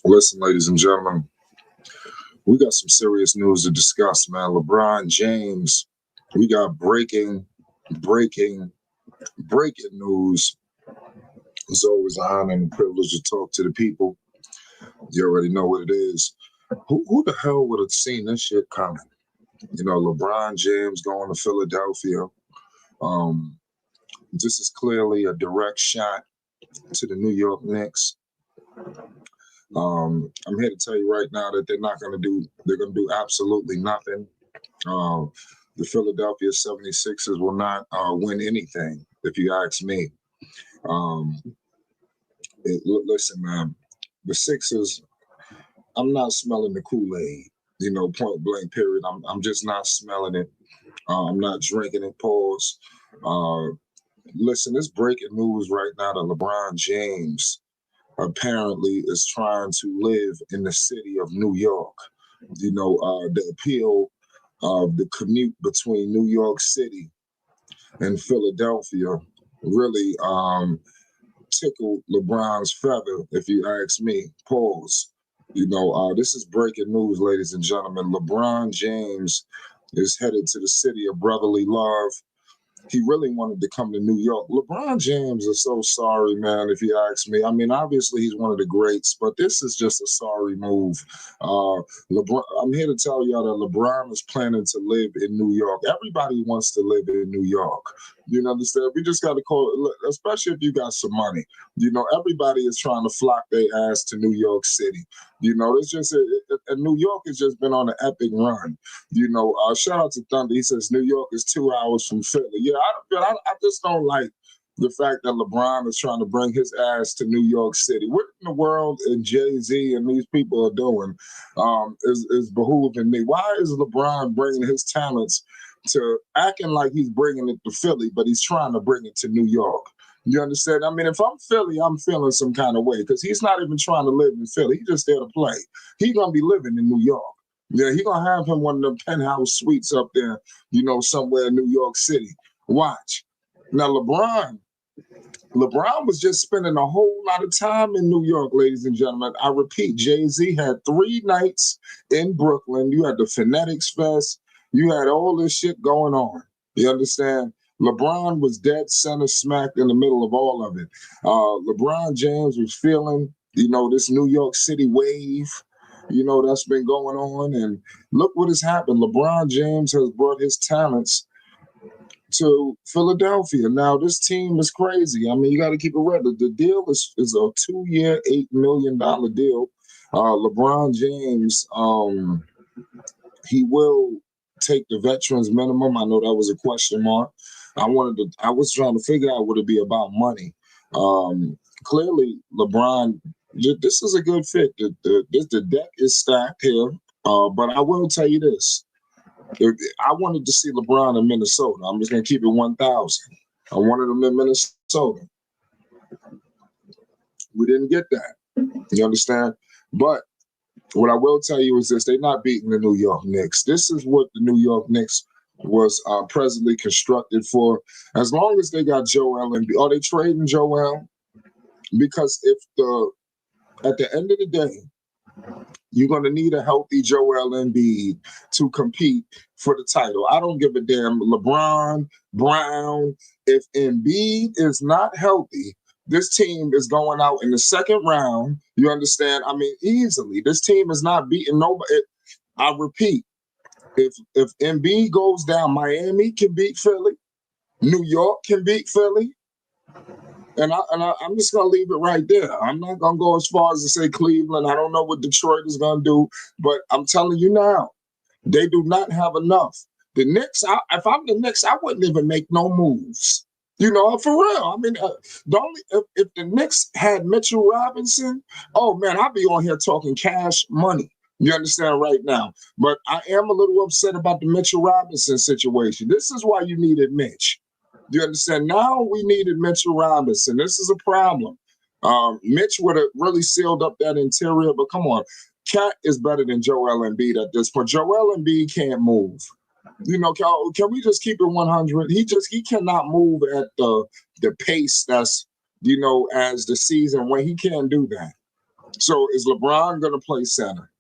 Listen, ladies and gentlemen, we got some serious news to discuss, man. LeBron James, we got breaking, breaking news. It's always an honor and a privilege to talk to the people. You already know what it is. Who the hell would have seen this shit coming? LeBron James going to Philadelphia. Um, this is clearly a direct shot to the New York Knicks. I'm here to tell you right now that they're going to do absolutely nothing. The Philadelphia 76ers will not win anything, if you ask me. Listen, man, the Sixers, I'm not smelling the Kool-Aid, point blank period. I'm just not smelling it. I'm not drinking it, pause. Listen, it's breaking news right now that LeBron James apparently is trying to live in the city of New York. The appeal of the commute between New York City and Philadelphia really tickled LeBron's feather, if you ask me. Pause. This is breaking news, ladies and gentlemen. LeBron James is headed to the city of brotherly love. He really wanted to come to New York. LeBron James is so sorry, man, if you ask me. I mean, obviously he's one of the greats, but this is just a sorry move. LeBron, I'm here to tell y'all that LeBron is planning to live in New York. Everybody wants to live in New York. You understand? We just got to call it, especially if you got some money. Everybody is trying to flock their ass to New York City. It's just New York has just been on an epic run. Shout out to Thunder. He says New York is 2 hours from Philly. Yeah, I just don't like the fact that LeBron is trying to bring his ass to New York City. What in the world and Jay-Z and these people are doing is behooving me. Why is LeBron bringing his talents to acting like he's bringing it to Philly, but he's trying to bring it to New York? You understand? I mean, if I'm Philly, I'm feeling some kind of way because he's not even trying to live in Philly. He's just there to play. He's going to be living in New York. Yeah, he's going to have him one of them penthouse suites up there, somewhere in New York City. Watch. Now, LeBron was just spending a whole lot of time in New York, ladies and gentlemen. I repeat, Jay-Z had 3 nights in Brooklyn. You had the Phonetics Fest. You had all this shit going on. You understand? LeBron was dead center smack in the middle of all of it. LeBron James was feeling, this New York City wave, that's been going on. And look what has happened. LeBron James has brought his talents to Philadelphia. Now, this team is crazy. I mean, you got to keep it real. The deal is a 2-year, $8 million deal. LeBron James, he will take the veterans minimum. I know that was a question mark. I was trying to figure out would it be about money. Clearly, LeBron, this is a good fit. The deck is stacked here. But I will tell you this. I wanted to see LeBron in Minnesota. I'm just going to keep it 1,000. I wanted him in Minnesota. We didn't get that. You understand? But what I will tell you is this. They're not beating the New York Knicks. This is what the New York Knicks was presently constructed for. As long as they got Joel Embiid. Are they trading Joel? Because at the end of the day, you're going to need a healthy Joel Embiid to compete for the title. I don't give a damn LeBron, Brown. If Embiid is not healthy, this team is going out in the second round. You understand? I mean, easily. This team is not beating nobody. I repeat, if Embiid goes down, Miami can beat Philly. New York can beat Philly. And I'm just going to leave it right there. I'm not going to go as far as to say Cleveland. I don't know what Detroit is going to do. But I'm telling you now, they do not have enough. The Knicks, if I'm the Knicks, I wouldn't even make no moves. For real. I mean, if the Knicks had Mitchell Robinson, oh, man, I'd be on here talking cash money. You understand right now? But I am a little upset about the Mitchell Robinson situation. This is why you needed Mitch. You understand? Now we needed Mitchell Robinson. This is a problem. Mitch would have really sealed up that interior, but come on. Cat is better than Joel Embiid at this point. Joel Embiid can't move. Can we just keep it 100? He cannot move at the pace that's, as the season when he can't do that. So is LeBron going to play center?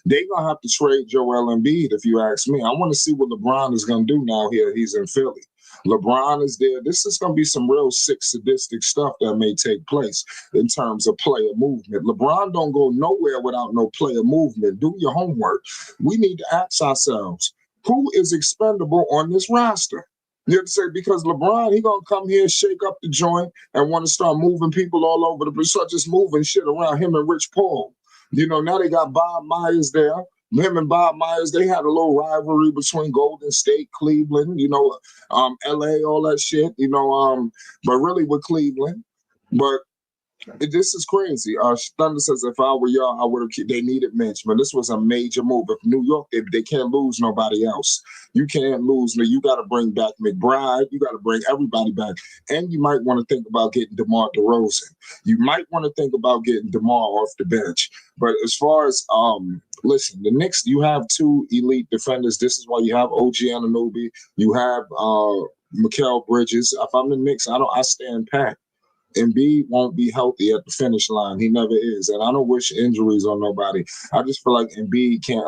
They're going to have to trade Joel Embiid, if you ask me. I want to see what LeBron is going to do now here. He's in Philly. LeBron is there. This is going to be some real sick, sadistic stuff that may take place in terms of player movement. LeBron don't go nowhere without no player movement. Do your homework. We need to ask ourselves, who is expendable on this roster? You have to say, because LeBron, he going to come here, shake up the joint, and want to start moving people all over the place, start just moving shit around him and Rich Paul. Now they got Bob Myers there. Him and Bob Myers, they had a little rivalry between Golden State, Cleveland, LA, all that shit, but really with Cleveland. But this is crazy. Thunder says, if I were y'all, I would have. They needed Mitch, but this was a major move. If New York, if they can't lose nobody else, you can't lose. You got to bring back McBride. You got to bring everybody back, and you might want to think about getting DeMar DeRozan. You might want to think about getting DeMar off the bench. But as far as listen, the Knicks, you have two elite defenders. This is why you have OG Anunoby. You have Mikal Bridges. If I'm the Knicks, I stand pat. Embiid won't be healthy at the finish line. He never is. And I don't wish injuries on nobody. I just feel like Embiid can't.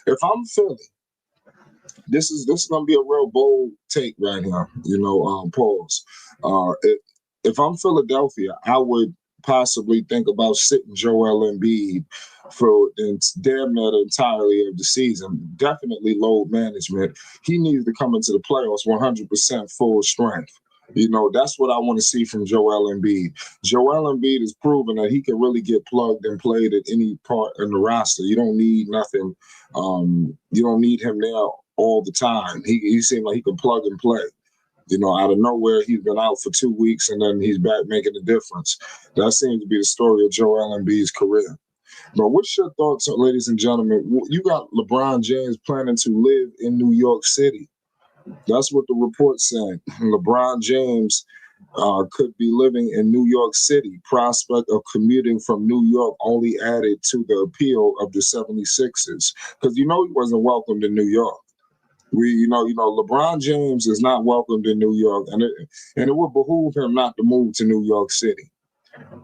If I'm Philly, this is going to be a real bold take right here. Pause. If I'm Philadelphia, I would possibly think about sitting Joel Embiid for damn near the entirety of the season. Definitely load management. He needs to come into the playoffs 100% full strength. That's what I want to see from Joel Embiid. Joel Embiid has proven that he can really get plugged and played at any part in the roster. You don't need nothing. You don't need him there all the time. He seemed like he could plug and play. Out of nowhere, he's been out for 2 weeks, and then he's back making a difference. That seems to be the story of Joel Embiid's career. But what's your thoughts, ladies and gentlemen? You got LeBron James planning to live in New York City. That's what the report said. LeBron James could be living in New York City. Prospect of commuting from New York only added to the appeal of the 76ers. Because he wasn't welcomed in New York. LeBron James is not welcomed in New York, and it would behoove him not to move to New York City.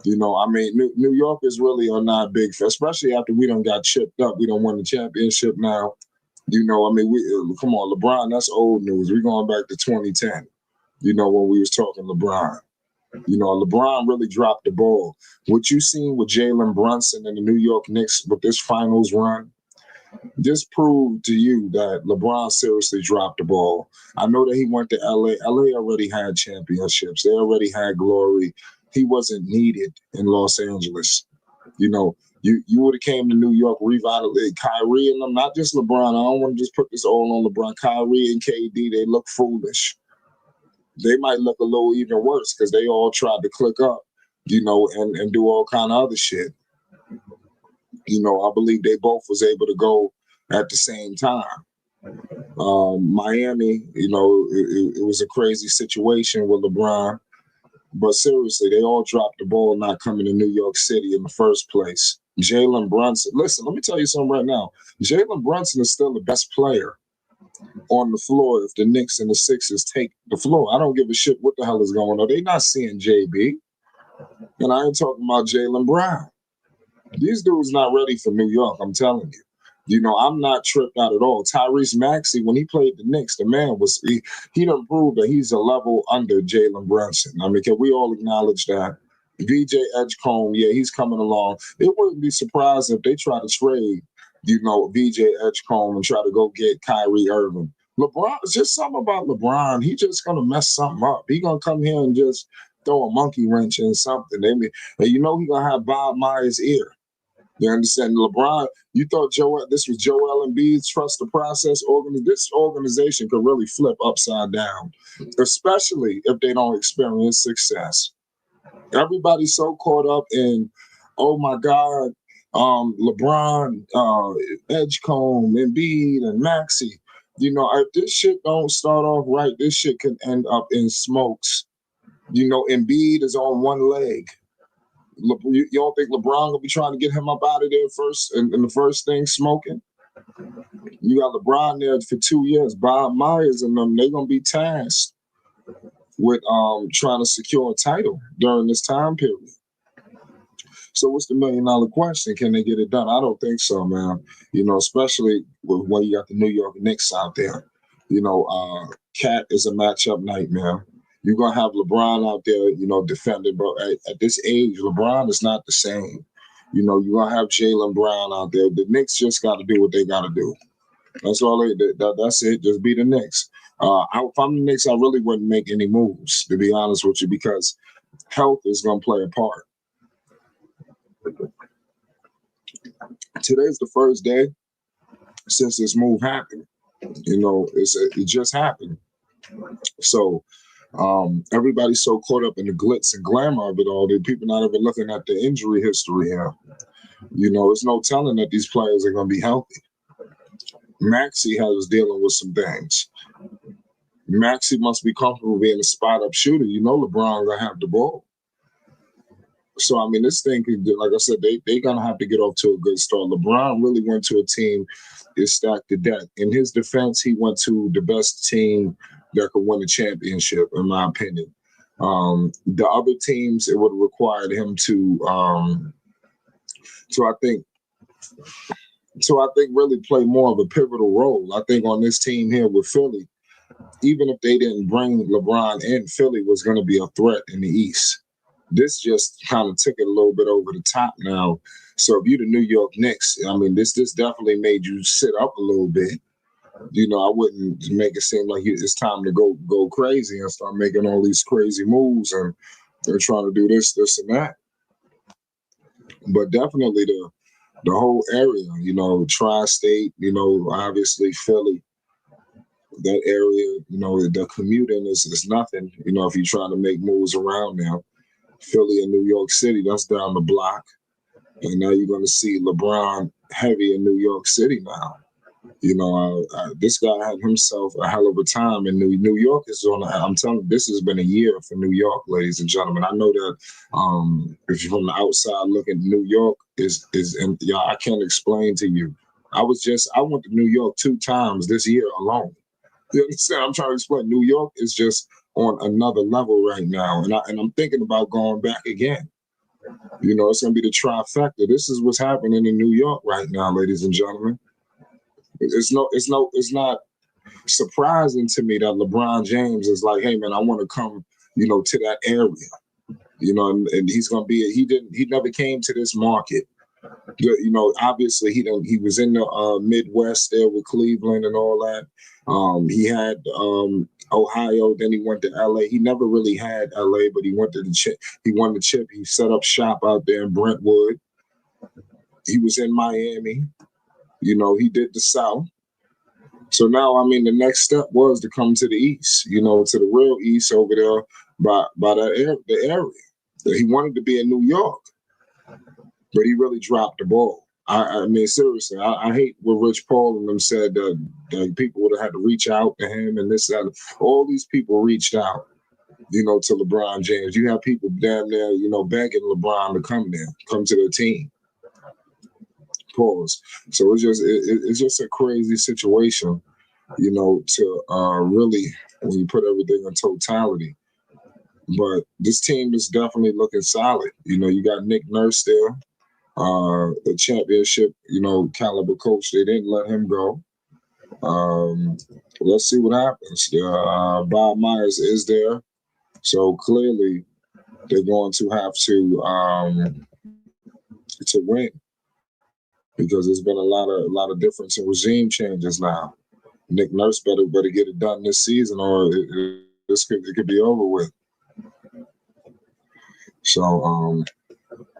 New York is really a not big, especially after we done got chipped up. We don't win the championship now. We come on, LeBron, that's old news. We're going back to 2010, when we was talking LeBron. LeBron really dropped the ball. What you seen with Jalen Brunson and the New York Knicks with this finals run, this proved to you that LeBron seriously dropped the ball. I know that he went to LA. LA already had championships. They already had glory. He wasn't needed in Los Angeles. You would have came to New York, revitalized Kyrie and them, not just LeBron. I don't want to just put this all on LeBron. Kyrie and KD, they look foolish. They might look a little even worse because they all tried to click up, and do all kind of other shit. I believe they both was able to go at the same time. Miami, it was a crazy situation with LeBron. But seriously, they all dropped the ball not coming to New York City in the first place. Jalen Brunson. Listen, let me tell you something right now. Jalen Brunson is still the best player on the floor if the Knicks and the Sixers take the floor. I don't give a shit what the hell is going on. They're not seeing JB. And I ain't talking about Jaylen Brown. These dudes not ready for New York, I'm telling you. I'm not tripped out at all. Tyrese Maxey, when he played the Knicks, the man he done proved that he's a level under Jalen Brunson. Can we all acknowledge that? VJ Edgecombe, yeah, he's coming along. It wouldn't be surprised if they try to trade, VJ Edgecombe and try to go get Kyrie Irving. LeBron, it's just something about LeBron. He just going to mess something up. He going to come here and just throw a monkey wrench in something. And he going to have Bob Myers' ear. You understand? LeBron, you thought this was Joel Embiid's trust the process. This organization could really flip upside down, especially if they don't experience success. Everybody's so caught up in, oh my God, LeBron, Edgecombe, Embiid, and Maxey. If this shit don't start off right, this shit can end up in smokes. Embiid is on one leg. You don't think LeBron will be trying to get him up out of there first and the first thing smoking? You got LeBron there for 2 years. Bob Myers and them, they're going to be tasked with trying to secure a title during this time period. So what's the $1 million question? Can they get it done? I don't think so, man. Especially when you got the New York Knicks out there. Cat is a matchup nightmare. You're gonna have LeBron out there, defending, but at this age, LeBron is not the same. You're gonna have Jaylen Brown out there. The Knicks just got to do what they got to do. That's all that's it. Just be the Knicks. If I'm the Knicks, I really wouldn't make any moves, to be honest with you, because health is going to play a part. Today's the first day since this move happened. It just happened. So everybody's so caught up in the glitz and glamour of it all that people not even looking at the injury history here. There's no telling that these players are going to be healthy. Maxey was dealing with some things. Maxey must be comfortable being a spot-up shooter. LeBron gonna have the ball. So, I mean, this thing could, like I said, they're gonna have to get off to a good start. LeBron really went to a team that stacked the deck. In his defense, he went to the best team that could win a championship, in my opinion. The other teams, it would have required him to I think really play more of a pivotal role. I think on this team here with Philly, even if they didn't bring LeBron in, Philly was going to be a threat in the East. This just kind of took it a little bit over the top now. So if you're the New York Knicks, I mean, this definitely made you sit up a little bit. I wouldn't make it seem like it's time to go crazy and start making all these crazy moves and they're trying to do this and that. But definitely the whole area, tri-state, obviously Philly, that area, the commuting is nothing, if you're trying to make moves around now. Philly and New York City, that's down the block. And now you're going to see LeBron heavy in New York City now. This guy had himself a hell of a time in New York. I'm telling you, this has been a year for New York, ladies and gentlemen. I know that if you're from the outside looking, New York I can't explain to you. I went to New York 2 times this year alone. You understand? I'm trying to explain. New York is just on another level right now, and I'm thinking about going back again. It's going to be the trifecta. This is what's happening in New York right now, ladies and gentlemen. It's not surprising to me that LeBron James is like, hey man, I want to come, to that area, and he's going to be. He never came to this market. Obviously he was in the Midwest there with Cleveland and all that. He had Ohio, then he went to LA. He never really had LA, but he went to the chip. He won the chip. He set up shop out there in Brentwood. He was in Miami. He did the South. So now, I mean, the next step was to come to the East, to the real East over there by the area. He wanted to be in New York, but he really dropped the ball. I mean, seriously, I hate what Rich Paul and them said that people would have had to reach out to him and this, that. All these people reached out, to LeBron James. You have people damn near, begging LeBron to come there, come to their team. Pause. So it's just a crazy situation, to really, when you put everything in totality. But this team is definitely looking solid. You got Nick Nurse there. The championship, caliber coach. They didn't let him go. Let's see what happens. Bob Myers is there, so clearly they're going to have to win because there's been a lot of difference in regime changes now. Nick Nurse better get it done this season, or it could be over with. So.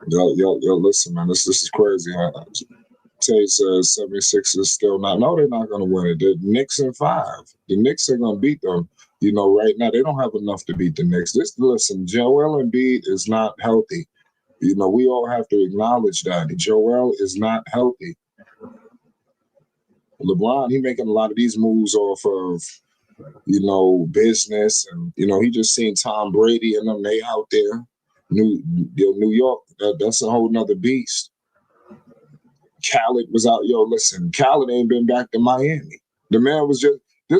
Yo, listen, man, this is crazy. Tay says 76 is still not. No, they're not going to win it. The Knicks in 5. The Knicks are going to beat them. Right now they don't have enough to beat the Knicks. Listen, Joel Embiid is not healthy. We all have to acknowledge that. Joel is not healthy. LeBron, he making a lot of these moves off of, business, and he just seen Tom Brady and them. They out there. New York, that's a whole nother beast. Khaled was out. Yo, listen, Khaled ain't been back to Miami. The man was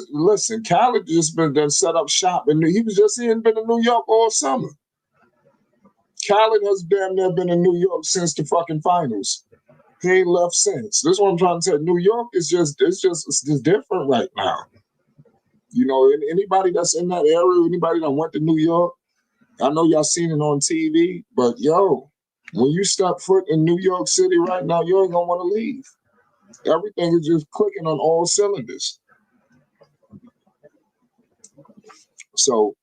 listen, Khaled just been done set up shop, and he ain't been in New York all summer. Khaled has damn near been in New York since the fucking finals. He ain't left since. This is what I'm trying to say. New York is just different right now. You know, anybody that's in that area, anybody that went to New York, I know y'all seen it on TV, but yo, when you step foot in New York City right now, you ain't gonna want to leave. Everything is just clicking on all cylinders. So,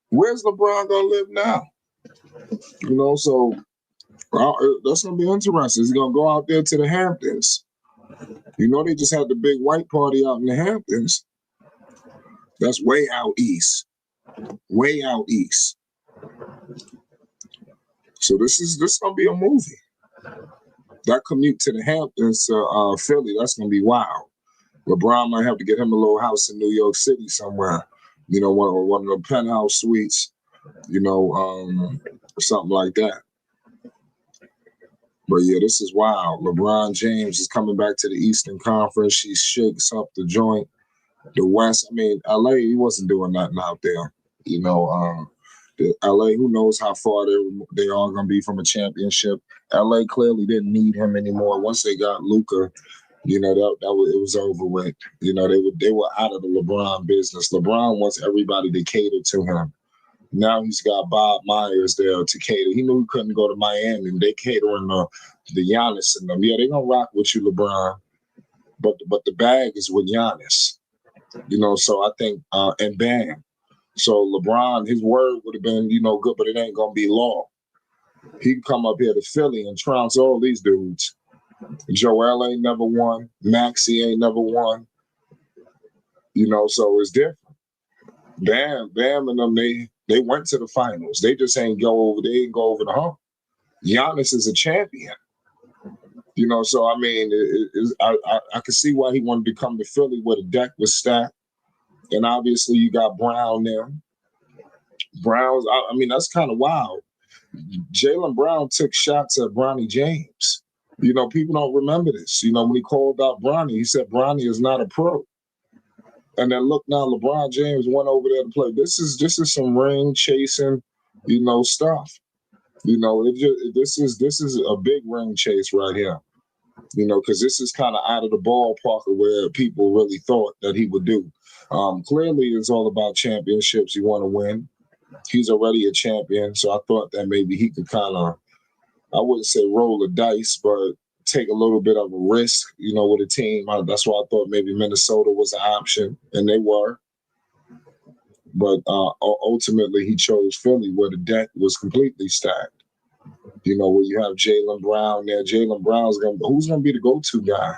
where's LeBron gonna live now? You know, so that's gonna be interesting. He's gonna go out there to the Hamptons. You know, they just had the big white party out in the Hamptons. That's way out east. Way out east. So this gonna be a movie. That commute to the Hamptons to Philly, that's gonna be wild. LeBron might have to get him a little house in New York City somewhere. You know, one of the penthouse suites. You know, something like that. But yeah, this is wild. LeBron James is coming back to the Eastern Conference. He shakes up the joint. The West, I mean, LA, he wasn't doing nothing out there. You know, the LA, who knows how far they are going to be from a championship. LA clearly didn't need him anymore. Once they got Luka, you know, it was over with. You know, they were out of the LeBron business. LeBron wants everybody to cater to him. Now he's got Bob Myers there to cater. He knew he couldn't go to Miami. They catering the Giannis and them. Yeah, they're going to rock with you, LeBron. But the bag is with Giannis. You know, so I think, and Bam. So LeBron, his word would have been, you know, good, but it ain't going to be law. He'd come up here to Philly and trounce all these dudes. Joel ain't never won. Maxey ain't never won. You know, so it's different. Bam and them, they went to the finals. They just ain't go over the hump. Giannis is a champion. You know, so I mean, I could see why he wanted to come to Philly where the deck was stacked. And obviously you got Brown there. Brown's, I mean, that's kind of wild. Jaylen Brown took shots at Bronny James. You know, people don't remember this. You know, when he called out Bronny, he said Bronny is not a pro. And then look now, LeBron James went over there to play. This is some ring chasing, you know, stuff. You know, this is a big ring chase right here. You know, because this is kind of out of the ballpark of where people really thought that he would do. Clearly, it's all about championships. You want to win. He's already a champion, so I thought that maybe he could kind of, I wouldn't say roll the dice, but take a little bit of a risk, you know, with a team. That's why I thought maybe Minnesota was an option, and they were. But ultimately, he chose Philly, where the deck was completely stacked. You know, where you have Jaylen Brown there. Jaylen Brown's who's gonna be the go-to guy?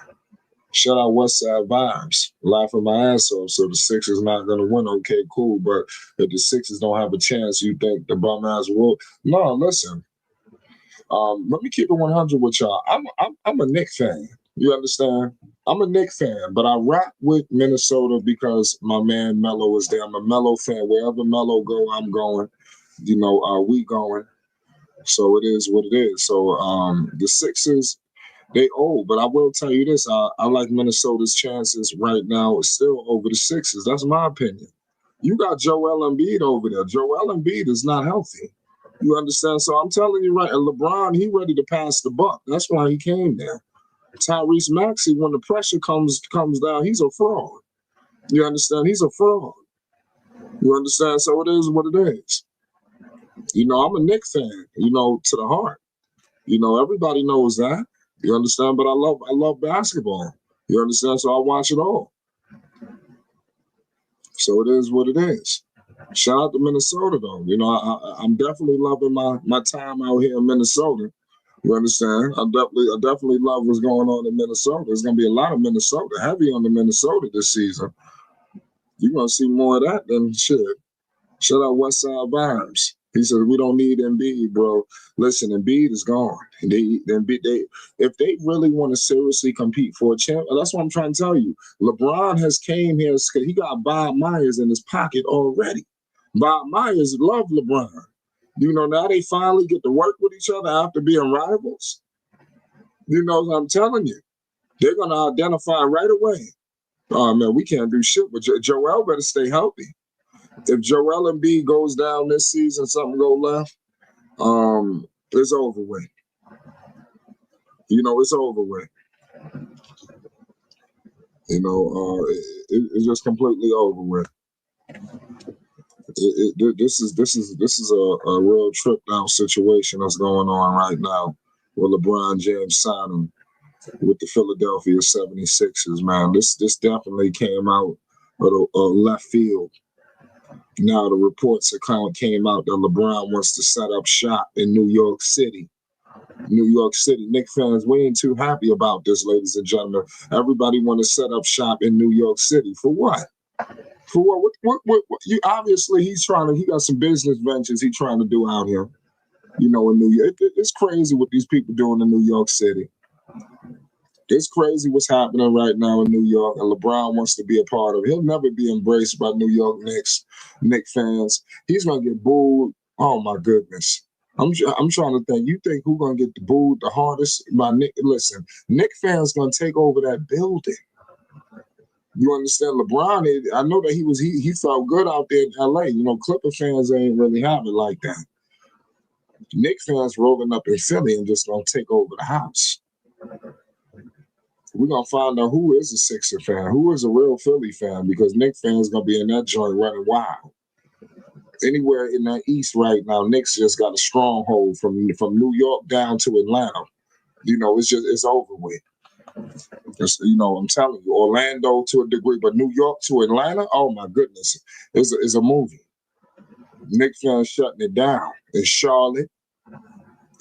Shout out West Side Vibes. Laughing my ass off. So the Sixers not gonna win. Okay, cool. But if the Sixers don't have a chance, you think the bum ass will? No, listen. Let me keep it 100 with y'all. I'm a Knicks fan. You understand? I'm a Knicks fan, but I rock with Minnesota because my man Melo is there. I'm a Melo fan. Wherever Melo go, I'm going. You know, we going. So it is what it is. So the Sixers, they old, but I will tell you this: I like Minnesota's chances right now still over the Sixers. That's my opinion. You got Joel Embiid over there. Joel Embiid is not healthy. You understand? So I'm telling you right, and LeBron, he ready to pass the buck. That's why he came there. Tyrese Maxey, when the pressure comes down, he's a fraud. You understand? He's a fraud. You understand? So it is what it is. You know, I'm a Knicks fan, you know, to the heart. You know, everybody knows that. You understand? But I love basketball. You understand? So I watch it all. So it is what it is. Shout out to Minnesota, though. You know, I'm definitely loving my time out here in Minnesota. You understand? I definitely love what's going on in Minnesota. There's going to be a lot of Minnesota, heavy on the Minnesota this season. You're going to see more of that than shit. Shout out West Side Vibes. He said, we don't need Embiid, bro. Listen, Embiid is gone. If they really want to seriously compete for a champ, that's what I'm trying to tell you. LeBron has came here. He got Bob Myers in his pocket already. Bob Myers loved LeBron. You know, now they finally get to work with each other after being rivals. You know what I'm telling you? They're going to identify right away. Oh, man, we can't do shit. But Joel better stay healthy. If Joel Embiid goes down this season, something go left, It's over with. It's over with. It's just completely over with. This is a real trip down situation that's going on right now with LeBron James signing with the Philadelphia 76ers, man. This definitely came out of a left field. Now the reports account came out that LeBron wants to set up shop in New York City. New York City. Knicks fans, we ain't too happy about this, ladies and gentlemen. Everybody want to set up shop in New York City. For what? For what? What you obviously he got some business ventures he's trying to do out here. In New York. It's crazy what these people doing in New York City. It's crazy what's happening right now in New York, and LeBron wants to be a part of it. He'll never be embraced by New York Knicks fans. He's gonna get booed. Oh my goodness. I'm trying to think. You think who's gonna get booed the hardest? By Nick. Listen, Knick fans gonna take over that building. You understand? LeBron, I know that he felt good out there in LA. Clipper fans ain't really have it like that. Knick fans rolling up in Philly and just gonna take over the house. We're gonna find out who is a Sixer fan, who is a real Philly fan, because Knicks fans gonna be in that joint running wild. Anywhere in that East right now, Knicks just got a stronghold from New York down to Atlanta. It's over with. I'm telling you, Orlando to a degree, but New York to Atlanta, oh my goodness, is a movie. Knicks fans shutting it down in Charlotte,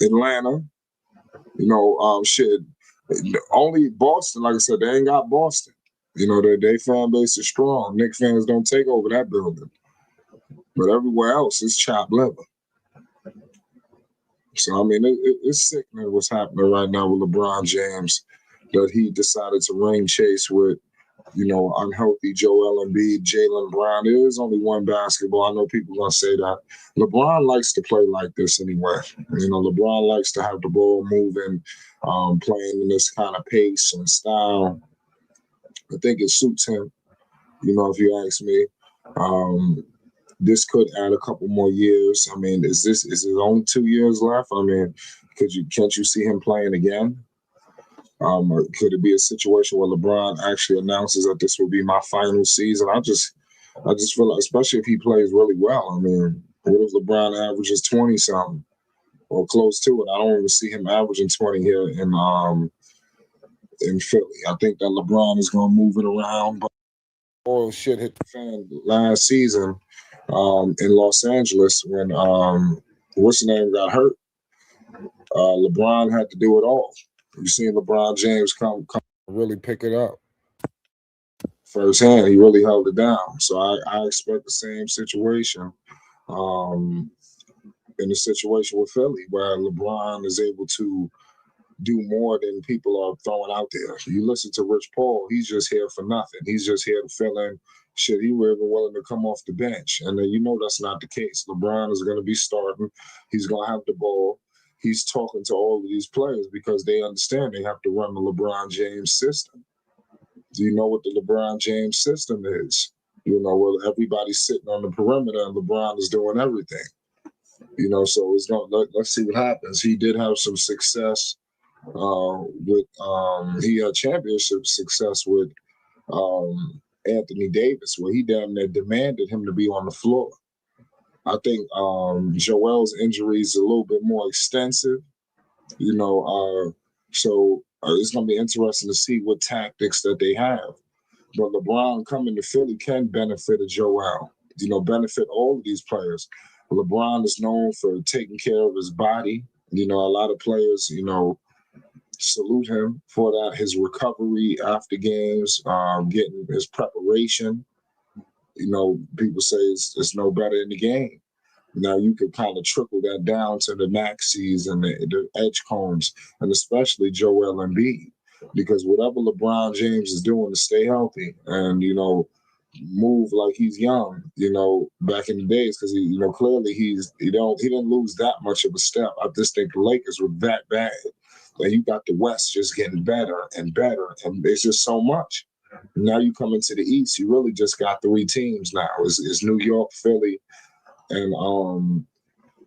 Atlanta. Shit. Only Boston, like I said, they ain't got Boston. Their fan base is strong. Knicks fans don't take over that building. But everywhere else is chopped liver. So, it's sickening what's happening right now with LeBron James, that he decided to ring chase with, unhealthy Joel Embiid, Jaylen Brown. There is only one basketball. I know people are going to say that. LeBron likes to play like this anyway. LeBron likes to have the ball moving, playing in this kind of pace and style. I think it suits him, if you ask me. This could add a couple more years. Is it only 2 years left? Can't you see him playing again? Or could it be a situation where LeBron actually announces that this will be my final season? I just feel like, especially if he plays really well. What if LeBron averages 20 something or close to it? I don't even see him averaging 20 here in Philly. I think that LeBron is going to move it around. But oil shit hit the fan last season in Los Angeles when what's the name got hurt. LeBron had to do it all. You seen LeBron James come really pick it up firsthand. He really held it down. So I expect the same situation in the situation with Philly, where LeBron is able to do more than people are throwing out there. You listen to Rich Paul, he's just here for nothing. He's just here to fill in. Shit, he were even willing to come off the bench. And then that's not the case. LeBron is going to be starting. He's going to have the ball. He's talking to all of these players because they understand they have to run the LeBron James system. Do you know what the LeBron James system is? Where everybody's sitting on the perimeter and LeBron is doing everything. So let's see what happens. He did have some success with he had championship success with Anthony Davis, where he damn near demanded him to be on the floor. I think Joel's injury is a little bit more extensive, so it's going to be interesting to see what tactics that they have. But LeBron coming to Philly can benefit a Joel, benefit all of these players. LeBron is known for taking care of his body. A lot of players, salute him for that, his recovery after games, getting his preparation. People say it's no better in the game. Now you could kind of trickle that down to the Maxies and the Edgecombs, and especially Joel Embiid, because whatever LeBron James is doing to stay healthy and move like he's young, back in the days, because clearly he didn't lose that much of a step. I just think the Lakers were that bad. And you got the West just getting better and better, and there's just so much. Now you come into the East, you really just got 3 teams now. It's New York, Philly, and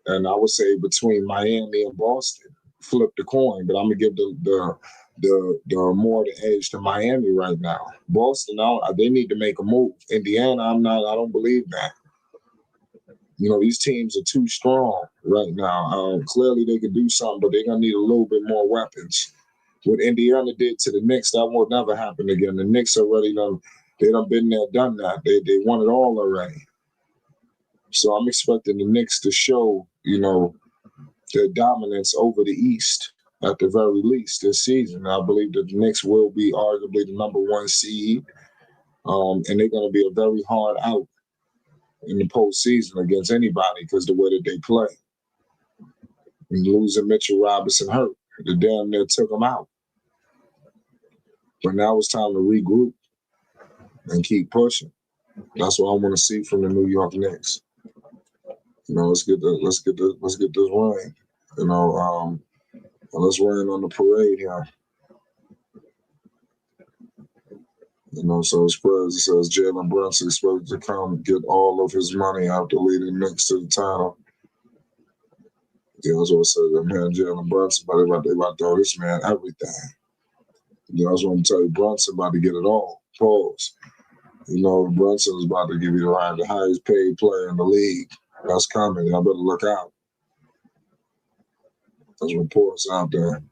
And I would say between Miami and Boston, flip the coin. But I'm gonna give the more the edge to Miami right now. Boston, they need to make a move. Indiana, I don't believe that. These teams are too strong right now. Clearly, they can do something, but they're gonna need a little bit more weapons. What Indiana did to the Knicks, that will never happen again. The Knicks already done been there, done that. They won it all already. So I'm expecting the Knicks to show, their dominance over the East at the very least this season. I believe that the Knicks will be arguably the number one seed, and they're going to be a very hard out in the postseason against anybody because the way that they play. And losing Mitchell Robinson hurt. The damn near took him out. But now it's time to regroup and keep pushing. That's what I want to see from the New York Knicks. Let's get this rain. Let's rain on the parade here. So it's crazy. It says Jalen Brunson expected to come get all of his money after leading Knicks to the title. That's what it says. That man Jalen Brunson, but they about to throw this man everything. I was going to tell you, Brunson about to get it all. Pause. Brunson's about to give you the highest paid player in the league. That's coming. I better look out. There's reports out there.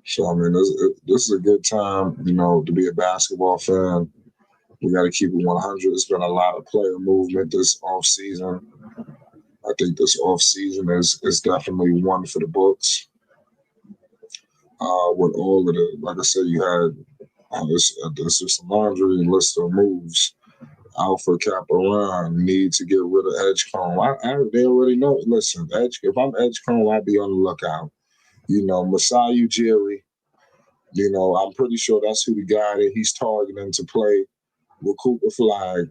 So, this is a good time, to be a basketball fan. We got to keep it 100. There's been a lot of player movement this offseason. I think this offseason is definitely one for the books. With all of the, like I said, you had this just a laundry list of moves. Alfred Caparan need to get rid of Edgecombe. They already know. Listen, if I'm Edgecombe, I'll be on the lookout. Masai Ujiri, I'm pretty sure that's who the guy that he's targeting to play with Cooper Flag.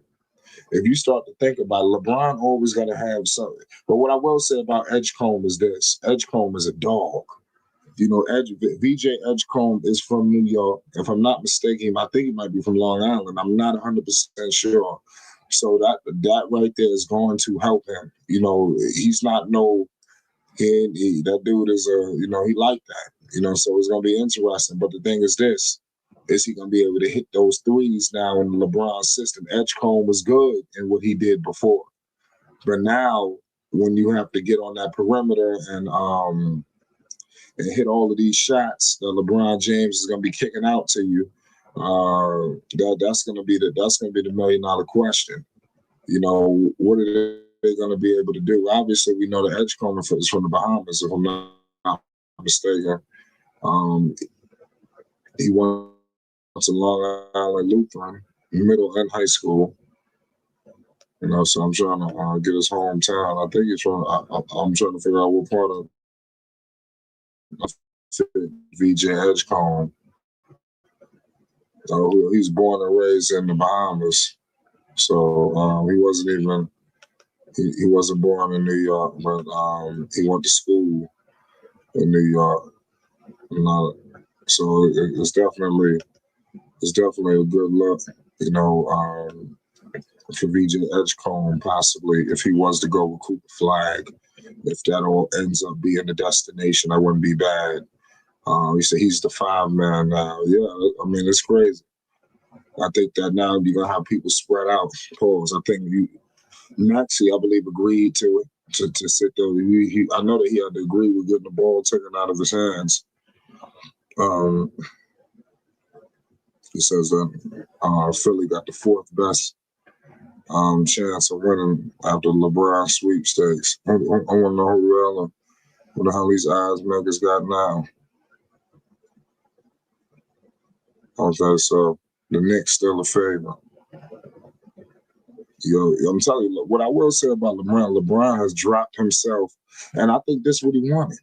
If you start to think about it, LeBron always going to have something. But what I will say about Edgecombe is this. Edgecombe is a dog. VJ Edgecombe is from New York. If I'm not mistaken, I think he might be from Long Island. I'm not 100% sure. So that right there is going to help him. He's not that dude is he like that. So it's going to be interesting. But the thing is this, is he going to be able to hit those threes now in the LeBron system? Edgecombe was good in what he did before. But now when you have to get on that perimeter and hit all of these shots that LeBron James is going to be kicking out to you, that's going to be the $1 million question. What are they going to be able to do? Obviously, we know the Edgecombe is from the Bahamas, if I'm not mistaken. He went to Long Island Lutheran, middle and high school. So I'm trying to get his hometown. I think I'm trying to figure out what part of VJ Edgecombe. He's born and raised in the Bahamas, so he wasn't born in New York, but he went to school in New York. So it's definitely a good look, for VJ Edgecombe, possibly if he was to go with Cooper Flag. If that all ends up being the destination, that wouldn't be bad. He said he's the 5-man now. Yeah, it's crazy. I think that now you're going to have people spread out. Pause. I think Maxey, I believe, agreed to it, to sit there. I know that he had to agree with getting the ball taken out of his hands. He says that Philly got the 4th best chance of winning after LeBron sweepstakes. I want to know who the hell these odds makers got now. Okay, so the Knicks still a favorite. I'm telling you, what I will say about LeBron has dropped himself, and I think this is what he wanted.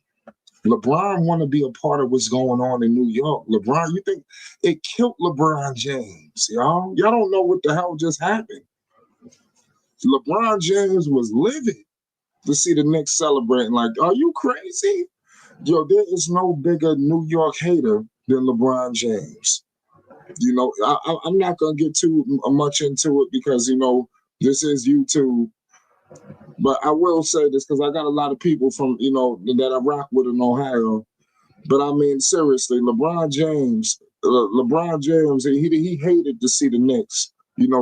LeBron want to be a part of what's going on in New York. LeBron, you think it killed LeBron James, y'all? Y'all don't know what the hell just happened. LeBron James was livid to see the Knicks celebrating. Like, are you crazy? There is no bigger New York hater than LeBron James. I'm not going to get too much into it because, this is YouTube. But I will say this because I got a lot of people from, that I rock with in Ohio. But I mean, seriously, LeBron James, he hated to see the Knicks,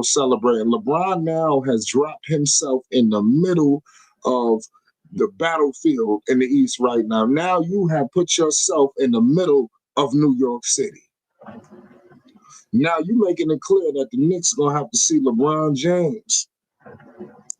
celebrating. LeBron now has dropped himself in the middle of the battlefield in the East right now. Now you have put yourself in the middle of New York City. Now you making it clear that the Knicks are gonna have to see LeBron James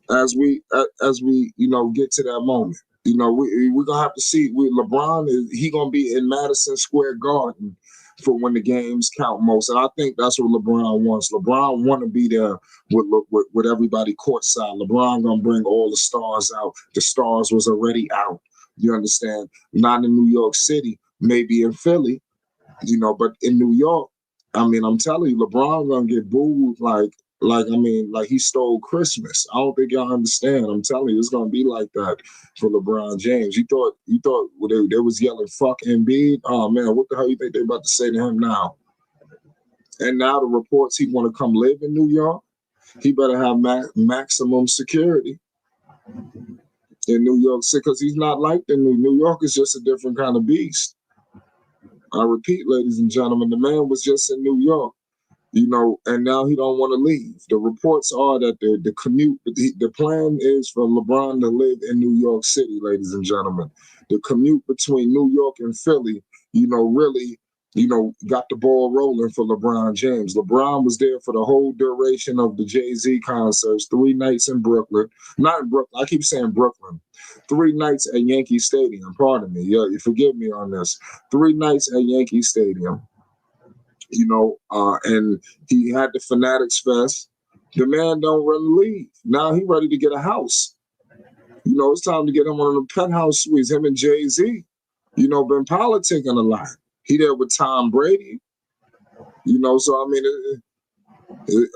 as we get to that moment. We're gonna have to see LeBron he gonna be in Madison Square Garden for when the games count most, and I think that's what LeBron wants. LeBron want to be there with everybody courtside. LeBron gonna bring all the stars out. The stars was already out. You understand? Not in New York City, maybe in Philly, but in New York, I mean, I'm telling you, LeBron gonna get booed like he stole Christmas. I don't think y'all understand. I'm telling you, it's gonna be like that for LeBron James. You thought they was yelling "fuck Embiid"? Oh man, what the hell you think they about to say to him now? And now the reports he want to come live in New York. He better have maximum security in New York City because he's not like the New York is just a different kind of beast. I repeat, ladies and gentlemen, the man was just in New York. And now he don't want to leave. The reports are that the commute, the plan is for LeBron to live in New York City, ladies and gentlemen. The commute between New York and Philly, really, got the ball rolling for LeBron James. LeBron was there for the whole duration of the Jay-Z concerts, 3 nights in Brooklyn. Not in Brooklyn, I keep saying Brooklyn. 3 nights at Yankee Stadium, pardon me. Yeah, forgive me on this. 3 nights at Yankee Stadium. And he had the Fanatics Fest. The man don't really leave. Now he ready to get a house. It's time to get him one of the penthouse suites. Him and Jay-Z, been politicking a lot. He there with Tom Brady. So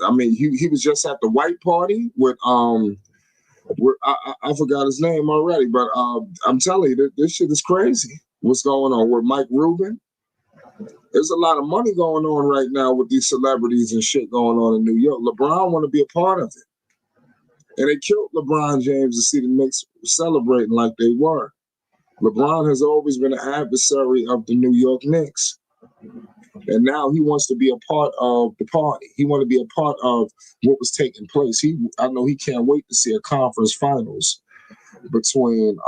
I mean, he was just at the white party with I forgot his name already, but I'm telling you, this shit is crazy. What's going on with Mike Rubin? There's a lot of money going on right now with these celebrities and shit going on in New York. LeBron want to be a part of it. And they killed LeBron James to see the Knicks celebrating like they were. LeBron has always been an adversary of the New York Knicks. And now he wants to be a part of the party. He wants to be a part of what was taking place. I know he can't wait to see a conference finals between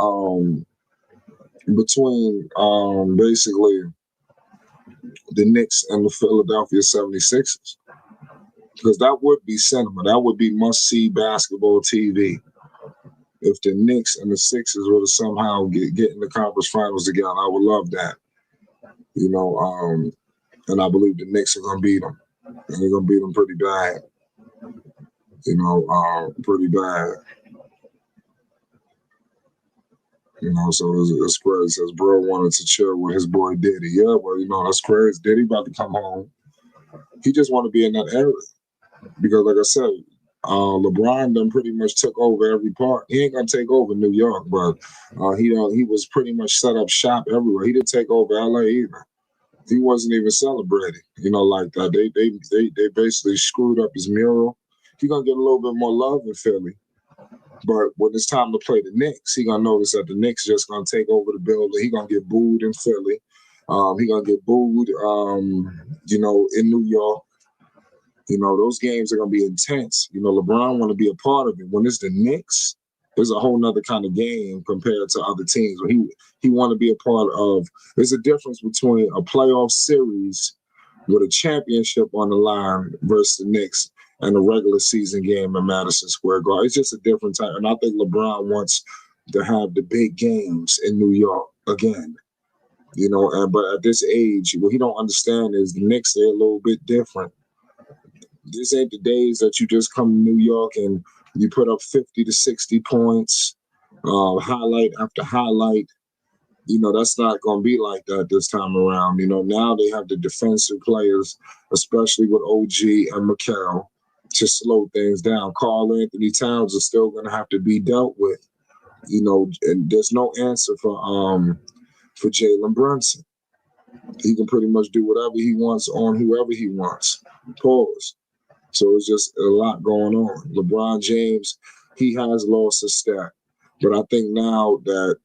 basically the Knicks and the Philadelphia 76ers. Because that would be cinema. That would be must-see basketball TV. If the Knicks and the Sixers were to somehow get in the conference finals together, I would love that. And I believe the Knicks are going to beat them. And they're going to beat them pretty bad. Pretty bad. So it's crazy. It says bro wanted to chill with his boy Diddy. Yeah, well, that's crazy. Diddy about to come home. He just want to be in that area. Because like I said, LeBron done pretty much took over every part. He ain't gonna take over New York, but he was pretty much set up shop everywhere. He didn't take over LA either. He wasn't even celebrating, like that. They basically screwed up his mural. He gonna get a little bit more love in Philly. But when it's time to play the Knicks, he gonna notice that the Knicks just gonna take over the building. He gonna get booed in Philly. He gonna get booed, in New York. Those games are gonna be intense. LeBron want to be a part of it. When it's the Knicks, there's a whole nother kind of game compared to other teams. He want to be a part of. There's a difference between a playoff series with a championship on the line versus the Knicks and a regular season game in Madison Square Garden. It's just a different type. And I think LeBron wants to have the big games in New York again. But at this age, what he don't understand is the Knicks, they're a little bit different. This ain't the days that you just come to New York and you put up 50 to 60 points, highlight after highlight. That's not going to be like that this time around. Now they have the defensive players, especially with OG and Mikal, to slow things down. Karl Anthony Towns is still going to have to be dealt with, and there's no answer for Jalen Brunson. He can pretty much do whatever he wants on whoever he wants. Pause. So it's just a lot going on. LeBron James, he has lost his step. But I think now that